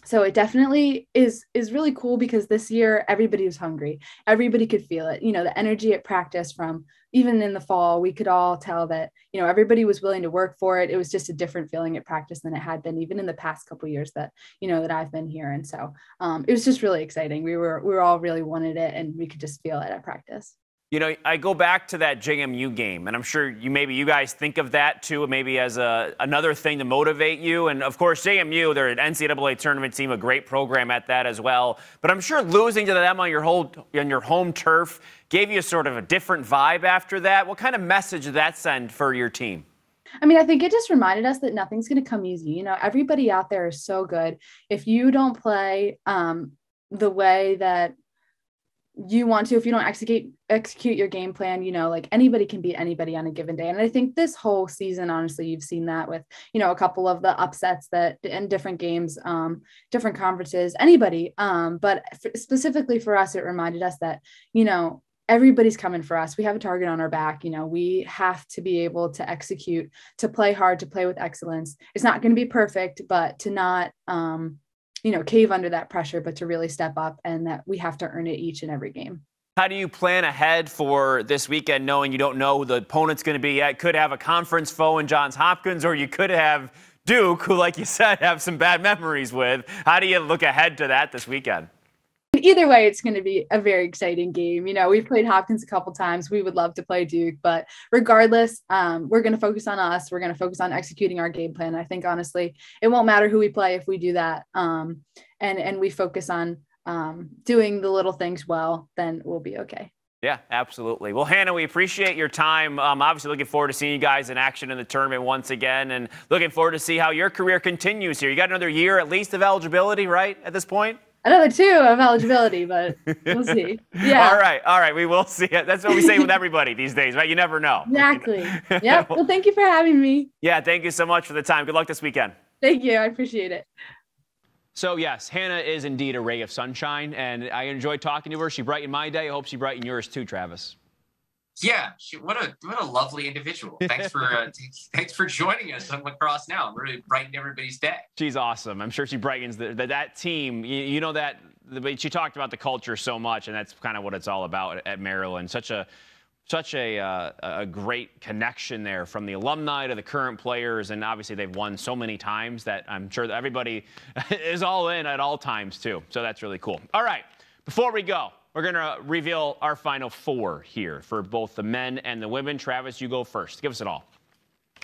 so it definitely is really cool because this year everybody was hungry. Everybody could feel it. The energy at practice from even in the fall, we could all tell that, everybody was willing to work for it. It was just a different feeling at practice than it had been even in the past couple of years that, that I've been here. And so it was just really exciting. We were all really wanted it and we could just feel it at practice. I go back to that JMU game, and I'm sure you guys think of that too, maybe as another thing to motivate you. And of course, JMU, they're an NCAA tournament team, a great program at that as well. But I'm sure losing to them on your home turf gave you sort of a different vibe after that. What kind of message did that send for your team? I mean, I think it just reminded us that nothing's going to come easy. Everybody out there is so good. If you don't play the way that you want to, if you don't execute your game plan, like anybody can beat anybody on a given day. And I think this whole season, honestly, you've seen that with, a couple of the upsets that in different games, different conferences, anybody. But specifically for us, it reminded us that, everybody's coming for us. We have a target on our back. We have to be able to execute, to play hard, to play with excellence. It's not going to be perfect, but to not, cave under that pressure, but to really step up, and that we have to earn it each and every game. How do you plan ahead for this weekend, knowing you don't know who the opponent's going to be yet? Could have a conference foe in Johns Hopkins, or you could have Duke, who, like you said, have some bad memories with. How do you look ahead to that this weekend? Either way, it's going to be a very exciting game. We've played Hopkins a couple times. We would love to play Duke, but regardless, we're going to focus on us. We're going to focus on executing our game plan. I think, honestly, it won't matter who we play if we do that. And we focus on doing the little things well, then we'll be okay. Yeah, absolutely. Well, Hannah, we appreciate your time. Obviously looking forward to seeing you guys in action in the tournament once again, and looking forward to see how your career continues here. You got another year at least of eligibility, right, at this point? Another 2 of eligibility, but we'll see. Yeah. All right. We will see it. That's what we say with everybody these days, right? You never know. Exactly. Yep. Well, thank you for having me. Yeah, thank you so much for the time. Good luck this weekend. Thank you. I appreciate it. So, yes, Hannah is indeed a ray of sunshine, and I enjoyed talking to her. She brightened my day. I hope she brightened yours too, Travis. Yeah, what a lovely individual. Thanks for joining us on Lacrosse Now. Really brightened everybody's day. She's awesome. I'm sure she brightens that team. She talked about the culture so much, and that's kind of what it's all about at Maryland. Such a great connection there from the alumni to the current players, and obviously they've won so many times that I'm sure that everybody is all in at all times too. So that's really cool. All right, before we go, we're going to reveal our final 4 here for both the men and the women. Travis, you go first. Give us it all.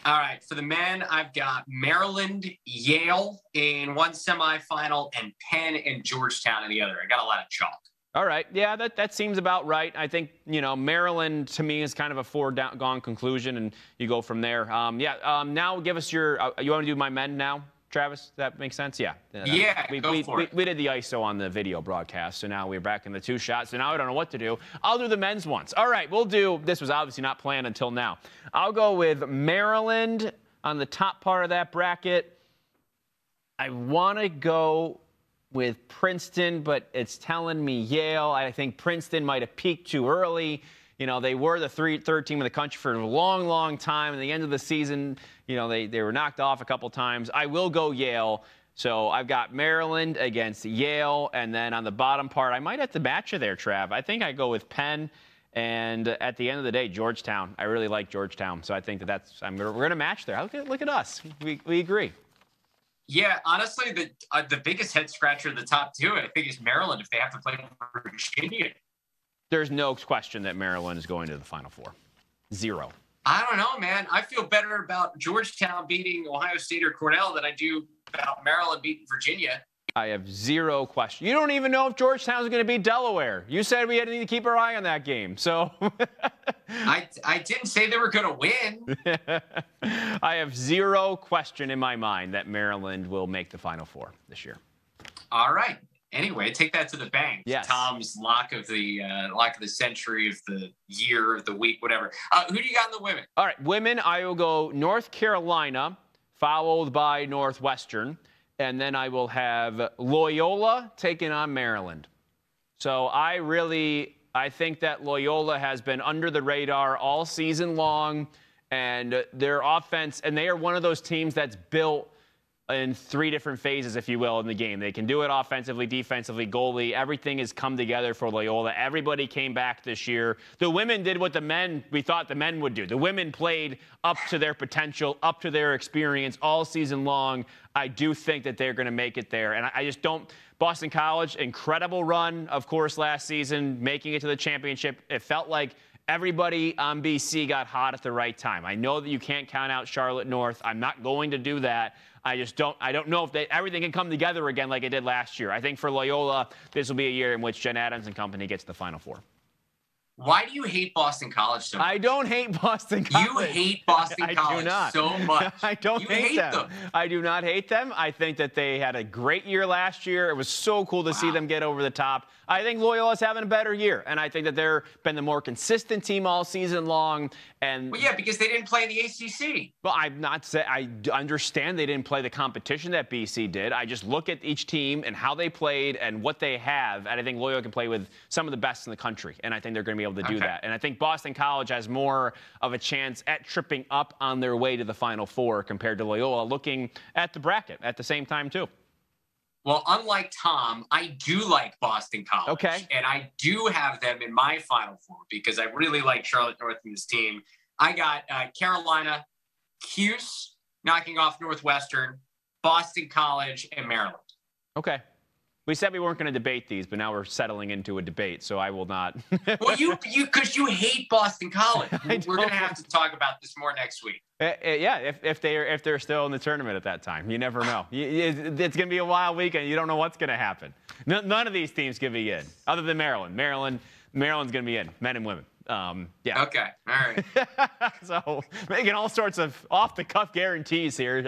All right. For the men, I've got Maryland, Yale in one semifinal, and Penn and Georgetown in the other. I got a lot of chalk. All right. Yeah, that seems about right. I think, Maryland to me is kind of a foregone conclusion, and you go from there. Now give us your you want to do my men now? Travis, does that make sense? Yeah. We did the ISO on the video broadcast, so now we're back in the 2 shots. So now I don't know what to do. I'll do the men's ones. All right, this was obviously not planned until now. I'll go with Maryland on the top part of that bracket. I want to go with Princeton, but it's telling me Yale. I think Princeton might have peaked too early. They were the third team in the country for a long, long time. At the end of the season, they were knocked off a couple times. I will go Yale. So I've got Maryland against Yale, and then on the bottom part, I might have to match you there, Trav. I think I go with Penn, and at the end of the day, Georgetown. I really like Georgetown, so I think we're going to match there. Look at us. We agree. Yeah, honestly, the biggest head scratcher of the top two, I think, is Maryland if they have to play Virginia. There's no question that Maryland is going to the Final Four. Zero. I don't know, man. I feel better about Georgetown beating Ohio State or Cornell than I do about Maryland beating Virginia. I have zero question. You don't even know if Georgetown's going to beat Delaware. You said we had to need to keep our eye on that game. So I didn't say they were going to win. I have zero question in my mind that Maryland will make the Final Four this year. All right. Anyway, take that to the bank. Yes. Tom's lock of the century, of the year, of the week, whatever. Who do you got in the women? All right, women, I will go North Carolina, followed by Northwestern, and then I will have Loyola taking on Maryland. So I think that Loyola has been under the radar all season long, and their offense, and they are one of those teams that's built in three different phases, if you will, in the game. They can do it offensively, defensively, goalie. Everything has come together for Loyola. Everybody came back this year. The women did what we thought the men would do. The women played up to their potential, up to their experience all season long. I do think that they're going to make it there. And I just don't. Boston College, incredible run, of course, last season, making it to the championship. It felt like everybody on BC got hot at the right time. I know that you can't count out Charlotte North. I'm not going to do that. I don't know if everything can come together again like it did last year. I think for Loyola, this will be a year in which Jen Adams and company gets to the Final Four. Why do you hate Boston College so much? I don't hate Boston College. You hate Boston College so much. I don't hate them. I do not hate them. I think that they had a great year last year. It was so cool to see them get over the top. I think Loyola's having a better year, and I think that they've been the more consistent team all season long. And well, yeah, because they didn't play in the ACC. Well, I'm not saying I understand they didn't play the competition that BC did. I just look at each team and how they played and what they have, and I think Loyola can play with some of the best in the country, and I think they're going to be able to do that. And I think Boston College has more of a chance at tripping up on their way to the Final Four compared to Loyola, looking at the bracket at the same time too. Well, unlike Tom, I do like Boston College. Okay. And I do have them in my Final Four because I really like Charlotte North in this team. I got Carolina, Cuse knocking off Northwestern, Boston College, and Maryland. Okay. We said we weren't going to debate these, but now we're settling into a debate, so I will not. Well, because you hate Boston College. We're going to have to talk about this more next week. Yeah, if they're still in the tournament at that time. You never know. It's going to be a wild weekend. You don't know what's going to happen. None of these teams can be in, other than Maryland. Maryland's going to be in, men and women. Yeah. Okay. All right. So making all sorts of off-the-cuff guarantees here.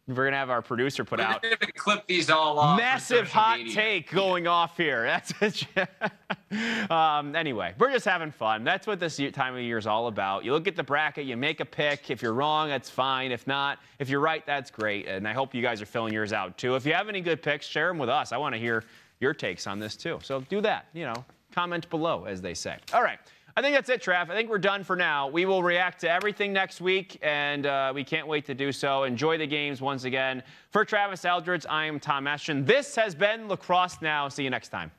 We're gonna have our producer put out. We're gonna clip these all off. Massive hot take going off here. That's it. Anyway, we're just having fun. That's what this time of year is all about. You look at the bracket, you make a pick. If you're wrong, that's fine. If not, if you're right, that's great. And I hope you guys are filling yours out too. If you have any good picks, share them with us. I want to hear your takes on this too. So do that. Comment below, as they say. All right. I think that's it, Trav. I think we're done for now. We will react to everything next week, and we can't wait to do so. Enjoy the games once again. For Travis Eldridge, I am Tom Ashton. This has been Lacrosse Now. See you next time.